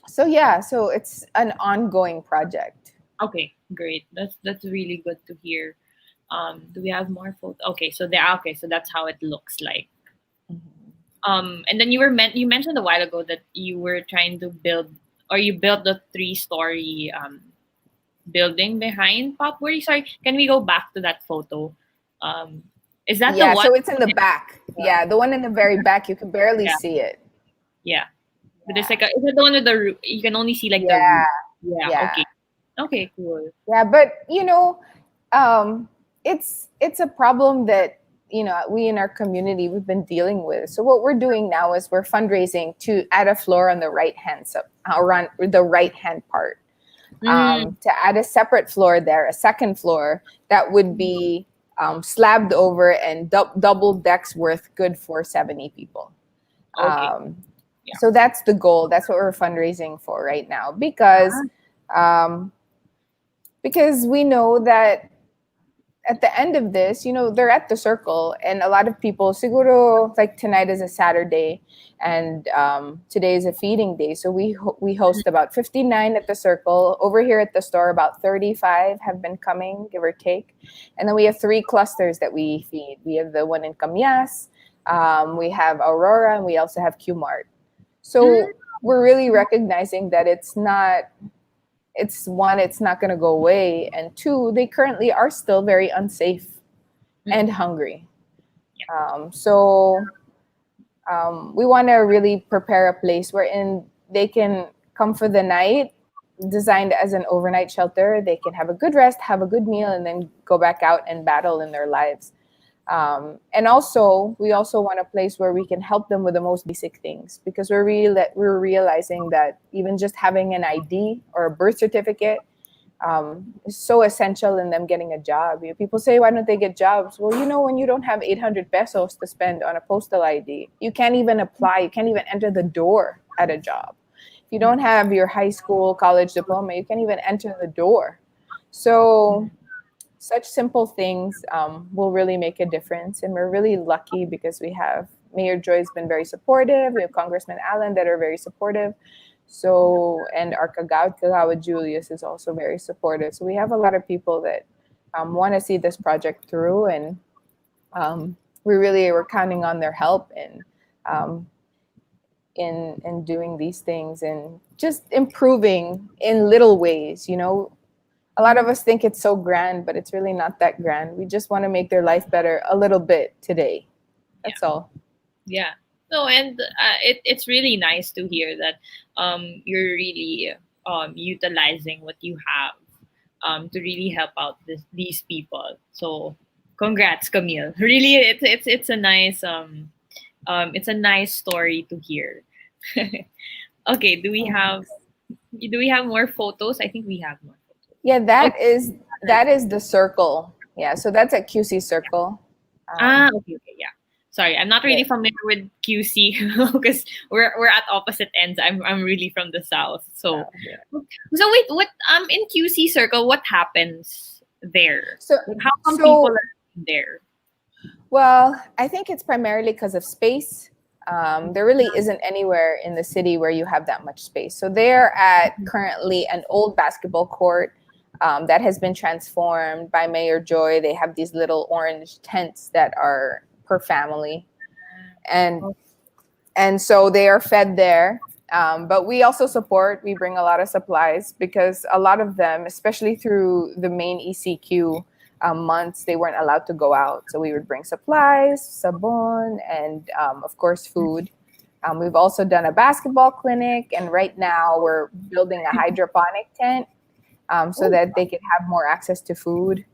so it's an ongoing project. Okay, great. That's really good to hear. Do we have more photos? Okay, so that's how it looks like. And then you mentioned a while ago that you were trying to build, or you built the 3-story building behind Popworry. Sorry, can we go back to that photo? Is that the one? So it's in the back. Yeah, the one in the very back. You can barely see it. Yeah. But it's like is it the one with the roof? You can only see like the roof. Yeah. Okay, cool. Yeah, but it's a problem that we in our community we've been dealing with. So what we're doing now is we're fundraising to add a floor on the right hand, so around the right hand part, to add a separate floor there, a second floor that would be slabbed over and double decks worth, good for 70 people. So that's the goal. That's what we're fundraising for right now, because we know that at the end of this, they're at the circle, and a lot of people, siguro, like tonight is a Saturday, and today is a feeding day. So we host about 59 at the circle. Over here at the store, about 35 have been coming, give or take. And then we have 3 clusters that we feed. We have the one in Camias, we have Aurora, and we also have Q-Mart. So we're really recognizing that it's not going to go away, and 2, they currently are still very unsafe and hungry. So we want to really prepare a place wherein they can come for the night, designed as an overnight shelter. They can have a good rest, have a good meal, and then go back out and battle in their lives. And also, we also want a place where we can help them with the most basic things, because we're realizing that even just having an ID or a birth certificate is so essential in them getting a job. People say, why don't they get jobs? Well, when you don't have 800 pesos to spend on a postal ID, you can't even apply. You can't even enter the door at a job. If you don't have your high school, college diploma, you can't even enter the door. So such simple things will really make a difference. And we're really lucky because we have Mayor Joy's been very supportive. We have Congressman Alan that are very supportive. So, and our Kagawad Julius is also very supportive. So we have a lot of people that want to see this project through, and we're counting on their help in doing these things and just improving in little ways. A lot of us think it's so grand, but it's really not that grand. We just want to make their life better a little bit today. That's all. Yeah. No, and it's really nice to hear that you're really utilizing what you have to really help out these people. So, congrats, Camille. Really, it's a nice story to hear. Okay, do we have more photos? I think we have more. Yeah, that is the circle. Yeah, so that's at QC Circle. Okay, yeah. Sorry, I'm not really familiar with QC because we're at opposite ends. I'm really from the south. So wait, what in QC Circle, what happens there? So how come people are there? Well, I think it's primarily because of space. There really isn't anywhere in the city where you have that much space. So they're at currently an old basketball court that has been transformed by Mayor Joy. They have these little orange tents that are per family, and so they are fed there. But we also we bring a lot of supplies, because a lot of them, especially through the main ECQ months, they weren't allowed to go out. So we would bring supplies, sabon, and of course food. We've also done a basketball clinic, and right now we're building a hydroponic tent so that they can have more access to food,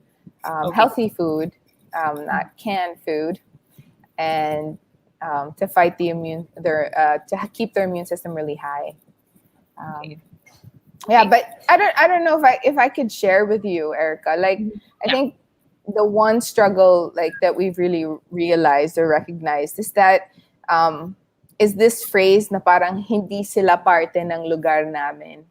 healthy food, not canned food. and to fight to keep their immune system really high. Yeah, but I don't know if I could share with you, Erica. Like, I think the one struggle like that we've really realized or recognized is this phrase na parang hindi sila parte ng lugar namin.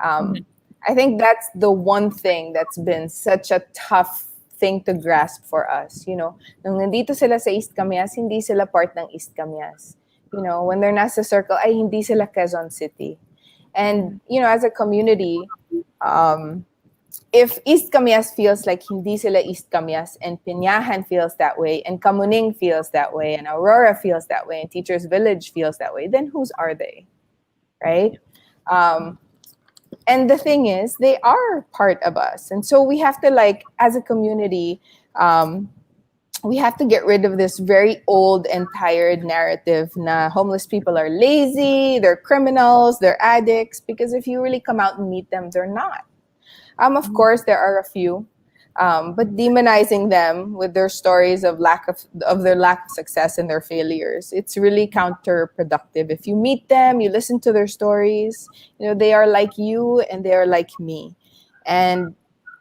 I think that's the one thing that's been such a tough thing to grasp for us. You know, nung nandito sila sa East Camias, hindi sila part ng East Camias. You know, when they're nasa circle, ay hindi sila Quezon City. And, you know, as a community, if East Camias feels like hindi sila East Camias, and Piñahan feels that way, and Kamuning feels that way, and Aurora feels that way, and Teachers Village feels that way, then whose are they? Right? And the thing is, they are part of us. And so we have to, like, as a community, we have to get rid of this very old and tired narrative na homeless people are lazy, they're criminals, they're addicts, because if you really come out and meet them, they're not. Of course, there are a few, but demonizing them with their stories of their lack of success and their failures, it's really counterproductive. If you meet them, you listen to their stories, you know, they are like you and they are like me. And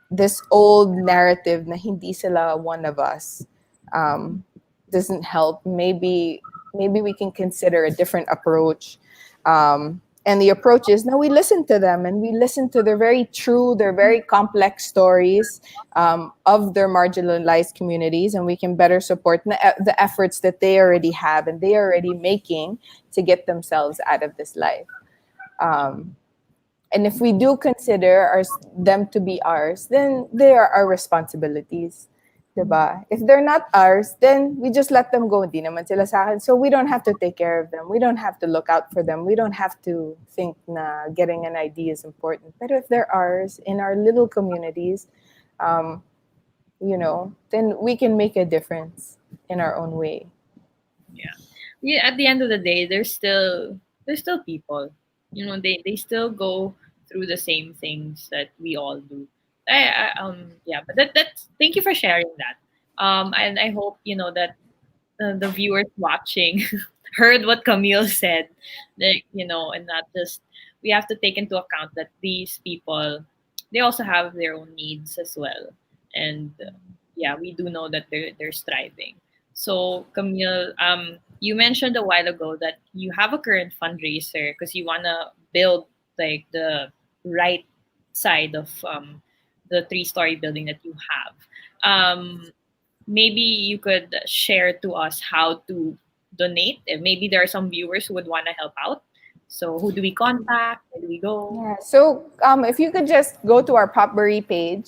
this old narrative na hindi sila one of us doesn't help. Maybe we can consider a different approach. And the approach is, no, we listen to them and we listen to their very complex stories of their marginalized communities, and we can better support the efforts that they already have and they are already making to get themselves out of this life. And if we do consider them to be ours, then they are our responsibilities. Diba? If they're not ours, then we just let them go. Hindi naman sila sa akin. So we don't have to take care of them. We don't have to look out for them. We don't have to think na getting an ID is important. But if they're ours in our little communities, you know, then we can make a difference in our own way. Yeah. At the end of the day, they're still people. You know, they still go through the same things that we all do. But that's thank you for sharing that. And I hope, you know, that the viewers watching heard what Camille said, like, you know, and not just, we have to take into account that these people, they also have their own needs as well. And we do know that they're striving. So Camille, you mentioned a while ago that you have a current fundraiser because you want to build like the right side of the 3-story building that you have. Maybe you could share to us how to donate. Maybe there are some viewers who would want to help out. So who do we contact? Where do we go? Yeah. So if you could just go to our Popbury page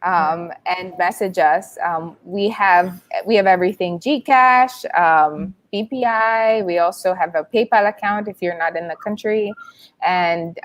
and message us. We have everything: GCash, BPI. We also have a PayPal account if you're not in the country, and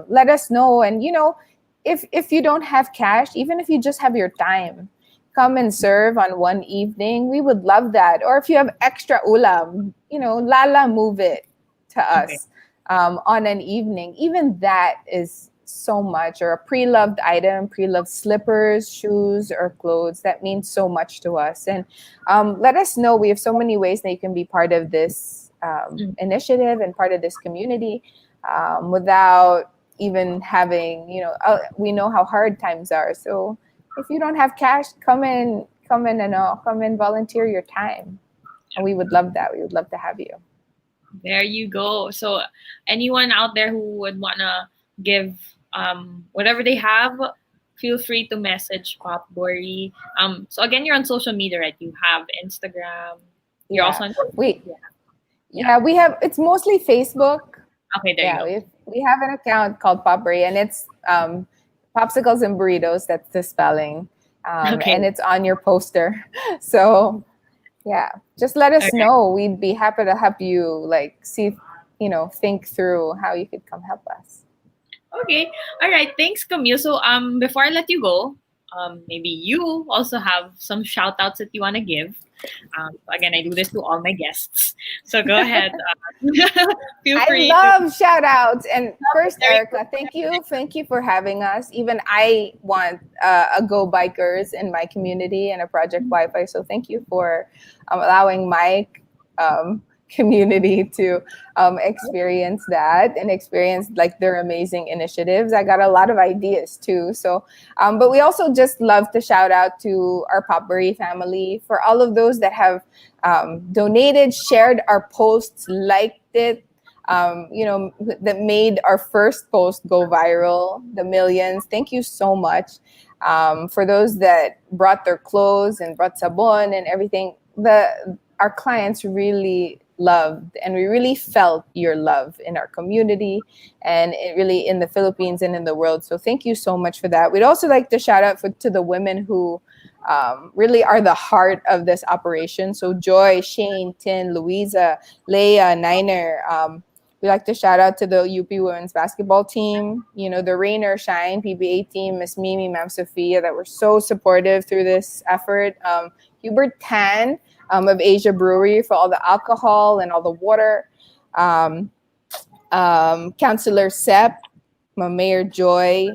let us know. And you know, if you don't have cash, even if you just have your time, come and serve on one evening. We would love that. Or if you have extra ulam, you know, Lala move it to us on an evening. Even that is so much. Or a pre-loved item, pre-loved slippers, shoes, or clothes. That means so much to us. And let us know. We have so many ways that you can be part of this initiative and part of this community without even having, you know, we know how hard times are. So if you don't have cash, come and volunteer your time. And we would love that. We would love to have you. There you go. So anyone out there who would want to give whatever they have, feel free to message Popbury. So again, you're on social media, right? You have Instagram. You're also on we have, it's mostly Facebook. Okay, there you go. We have an account called Popbury, and it's Popsicles and Burritos. That's the spelling. And it's on your poster. So yeah, just let us know. We'd be happy to help you, like, see, you know, think through how you could come help us. Okay. All right. Thanks, Camille. So before I let you go, maybe you also have some shout outs that you want to give. Again, I do this to all my guests. So go ahead. Feel I free. love shout outs. And first, Erica, thank you. Thank you for having us. Even I want a Go Bikers in my community and a Project Wi-Fi. So thank you for allowing my community to experience that and experience like their amazing initiatives. I got a lot of ideas too. So, but we also just love to shout out to our Popbury family for all of those that have donated, shared our posts, liked it, that made our first post go viral, the millions. Thank you so much. For those that brought their clothes and brought sabon and everything, our clients really loved, and we really felt your love in our community and it really in the Philippines and in the world. So thank you so much for that. We'd also like to shout out to the women who really are the heart of this operation. So Joy, Shane, Tin, Louisa, Leia, Niner. We'd like to shout out to the UP women's basketball team, the Rain or Shine PBA team, Miss Mimi, Ma'am Sophia, that were so supportive through this effort. Hubert Tan, of Asia Brewery for all the alcohol and all the water. Councillor Sepp, Mayor Joy,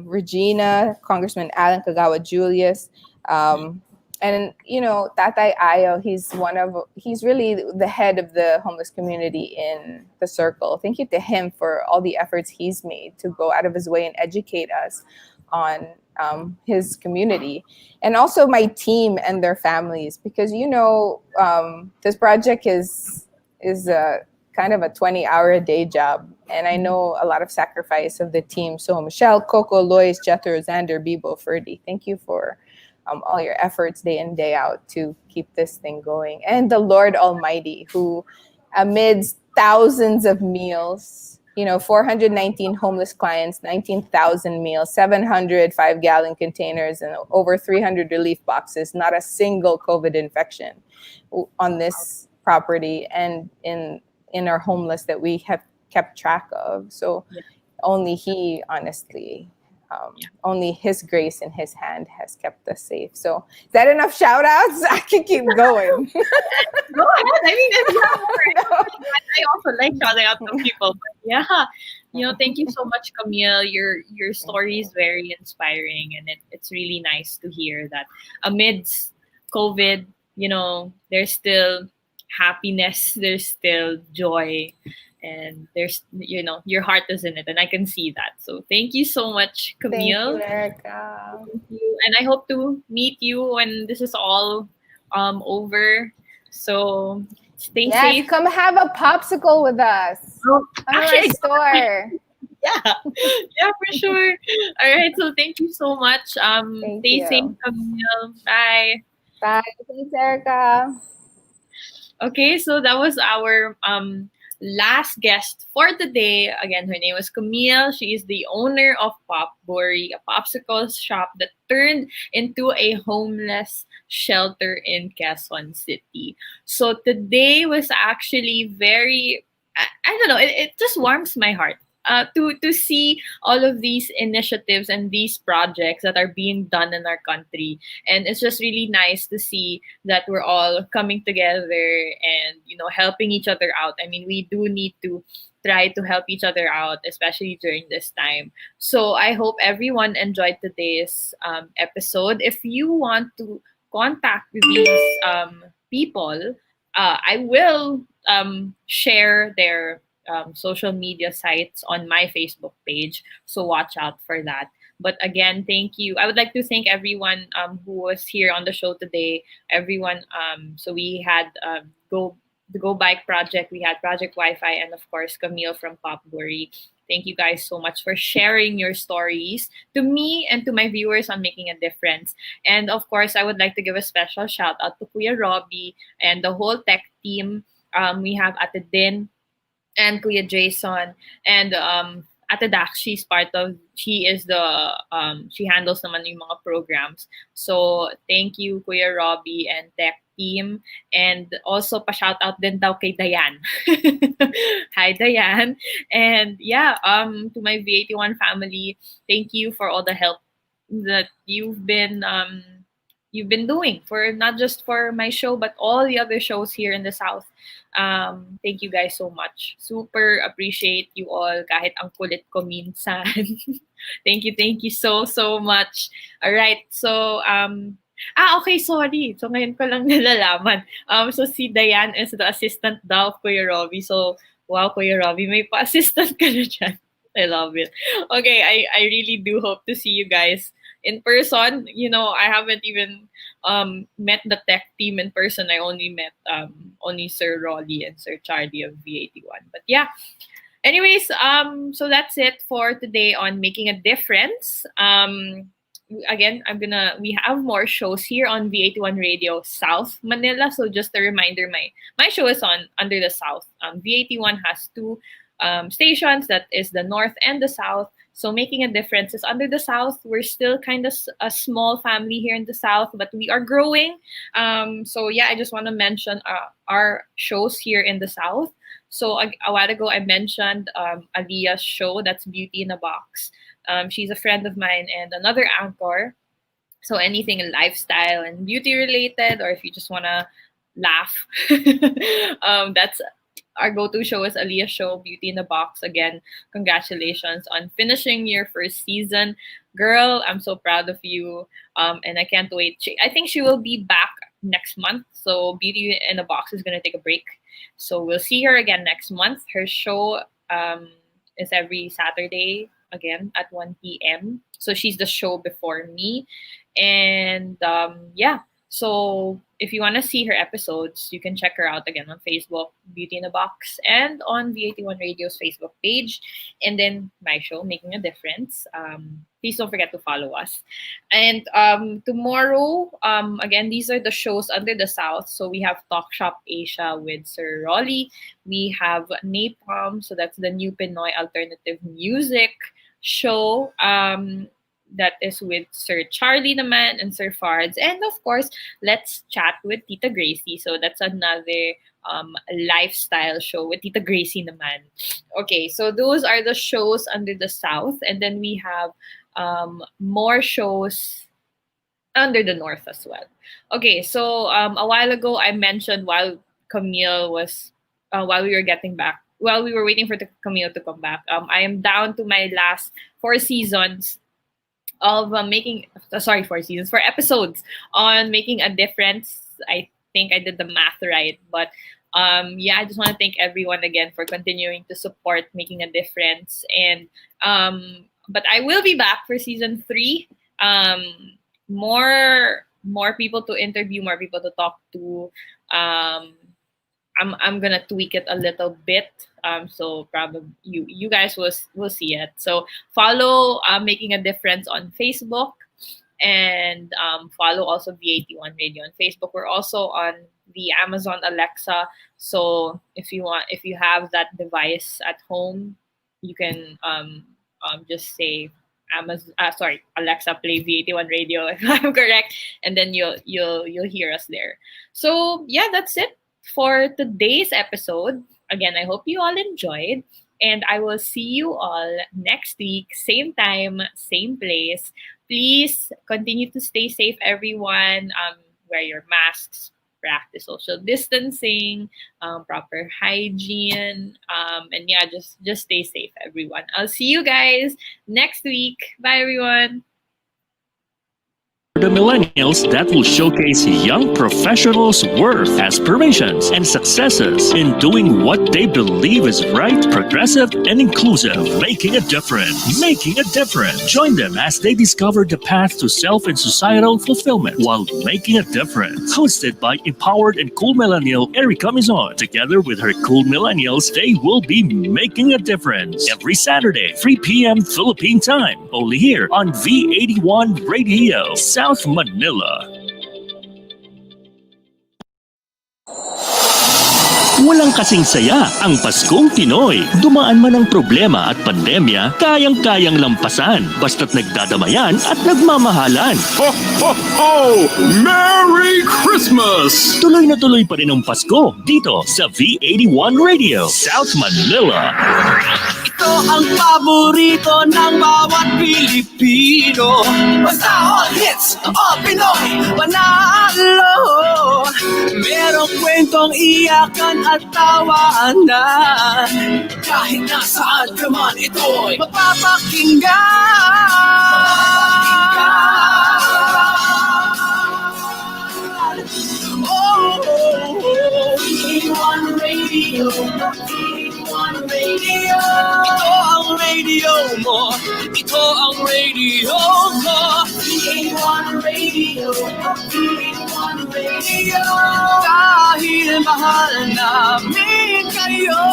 Regina, Congressman Alan Kagawa Julius, and Tatay Ayo. He's really the head of the homeless community in the circle. Thank you to him for all the efforts he's made to go out of his way and educate us on his community, and also my team and their families, because this project is a kind of a 20-hour a day job, and I know a lot of sacrifice of the team. So Michelle, Coco, Lois, Jethro, Xander, Bibo, Ferdy, thank you for all your efforts day in, day out to keep this thing going. And the Lord Almighty, who amidst thousands of meals, 419 homeless clients, 19,000 meals, 700 5-gallon containers, and over 300 relief boxes, not a single COVID infection on this property and in our homeless that we have kept track of. So only he, honestly, only his grace and his hand has kept us safe. So is that enough shout outs? I can keep going. Go ahead. I mean, there's more. I also like shouting out to people. But thank you so much, Camille. Your story is very inspiring, and it's really nice to hear that amidst COVID, there's still happiness, there's still joy, and there's your heart is in it, and I can see that. So thank you so much, Camille. Thank you, Erica. Thank you. And I hope to meet you when this is all over. So stay safe. Come have a popsicle with us. Actually, store. Yeah, for sure. All right, so thank you so much. Stay safe, Camille. Bye. Bye. Thanks, Erica. Okay, so that was our last guest for today. Again, her name was Camille. She is the owner of Popbury, a popsicle shop that turned into a homeless shelter in Quezon City. So today was actually very, I don't know, it just warms my heart. To see all of these initiatives and these projects that are being done in our country, and it's just really nice to see that we're all coming together and helping each other out. I mean, we do need to try to help each other out, especially during this time. So I hope everyone enjoyed today's episode. If you want to contact these people, I will share their social media sites on my Facebook page. So watch out for that. But again, thank you. I would like to thank everyone who was here on the show today. Everyone. So we had the Go Bike Project, we had Project Wi-Fi, and of course Camille from Popbury. Thank you guys so much for sharing your stories to me and to my viewers on making a difference. And of course, I would like to give a special shout out to Kuya Robbie and the whole tech team. We have Ate Din and Kuya Jason and Ate Dak. She is the she handles naman yung mga programs. So thank you, Kuya Robbie and tech team. And also pa-shout out din daw kay Dayan. Hi Dayan. And to my V81 family, thank you for all the help that you've been you've been doing for not just for my show but all the other shows here in the South. Thank you guys so much. Super appreciate you all kahit ang kulit ko minsan. Thank you so much. All right. So okay, sorry. So ngayon ko lang nalalaman. So si Diane is the assistant daw of Kuya Robbie. So wow, Kuya Robbie, may pa-assistant ka na dyan. I love it. Okay, I really do hope to see you guys in person. You know, I haven't even met the tech team in person. I only met only Sir Rolly and Sir Charlie of V81. But yeah. Anyways, so that's it for today on Making a Difference. Again, we have more shows here on V81 Radio South Manila. So just a reminder, my show is on Under the South. V81 has two stations, that is the North and the South. So Making a Difference is Under the South. We're still kind of a small family here in the South, but we are growing. So yeah, I just want to mention our shows here in the South. So a while ago, I mentioned Alia's show, that's Beauty in a Box. She's a friend of mine and another anchor. So anything in lifestyle and beauty related, or if you just want to laugh, that's our go-to show is Alia's show, Beauty in a Box. Again, congratulations on finishing your first season. Girl, I'm so proud of you. And I can't wait. I think she will be back next month. So Beauty in a Box is going to take a break. So we'll see her again next month. Her show is every Saturday, again at 1 p.m. So she's the show before me. And yeah, so if you want to see her episodes, you can check her out again on Facebook, Beauty in a Box, and on V81 Radio's Facebook page. And then my show, Making a Difference. Please don't forget to follow us. And tomorrow, again, these are the shows Under the South. So we have Talk Shop Asia with Sir Rolly. We have Napalm, so that's the new Pinoy alternative music show. That is with Sir Charlie naman and Sir Fards. And of course, Let's Chat with Tita Gracie. So that's another lifestyle show with Tita Gracie naman. Okay, so those are the shows Under the South. And then we have more shows Under the North as well. Okay, so a while ago, I mentioned while Camille was, while we were getting back, while we were waiting for Camille to come back, I am down to my last 4 seasons of for episodes on Making a Difference. I think I did the math right, but yeah, I just want to thank everyone again for continuing to support Making a Difference. And but I will be back for season 3. More people to interview, more people to talk to. I'm gonna tweak it a little bit. So probably you guys will see it. So follow Making a Difference on Facebook, and follow also V81 Radio on Facebook. We're also on the Amazon Alexa. So if you have that device at home, you can just say Alexa, play V81 Radio if I'm correct, and then you'll hear us there. So yeah, that's it for today's episode. Again, I hope you all enjoyed, and I will see you all next week, same time, same place. Please continue to stay safe, everyone. Wear your masks, practice social distancing, proper hygiene, and yeah, just stay safe, everyone. I'll see you guys next week. Bye, everyone. The millennials that will showcase young professionals' worth, aspirations, and successes in doing what they believe is right, progressive, and inclusive. Making a difference. Making a difference. Join them as they discover the path to self and societal fulfillment while making a difference. Hosted by empowered and cool millennial Erica Mizon. Together with her cool millennials, they will be making a difference every Saturday, 3 p.m. Philippine time. Only here on V81 Radio, South Manila. Walang kasing saya ang Paskong Pinoy. Dumaan man ang problema at pandemya, kayang-kayang lampasan basta't nagdadamayan at nagmamahalan. Ho, ho, ho! Merry Christmas! Tuloy na tuloy pa rin ang Pasko dito sa V81 Radio, South Manila. Ito ang paborito ng bawat Pilipino. Basta all hits, all Pinoy panalo. Merong kwentong iyakan at tawanan. Kahit nasaan ka man, ito'y mapapakinggan. One radio, one radio. Ito ang radio mo, ito ang radio ko. One radio, one radio. Dahil mahal namin kayo.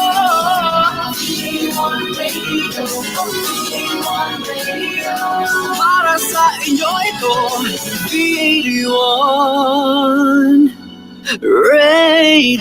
One radio, one radio. Para sa inyo ito, V81 Radio.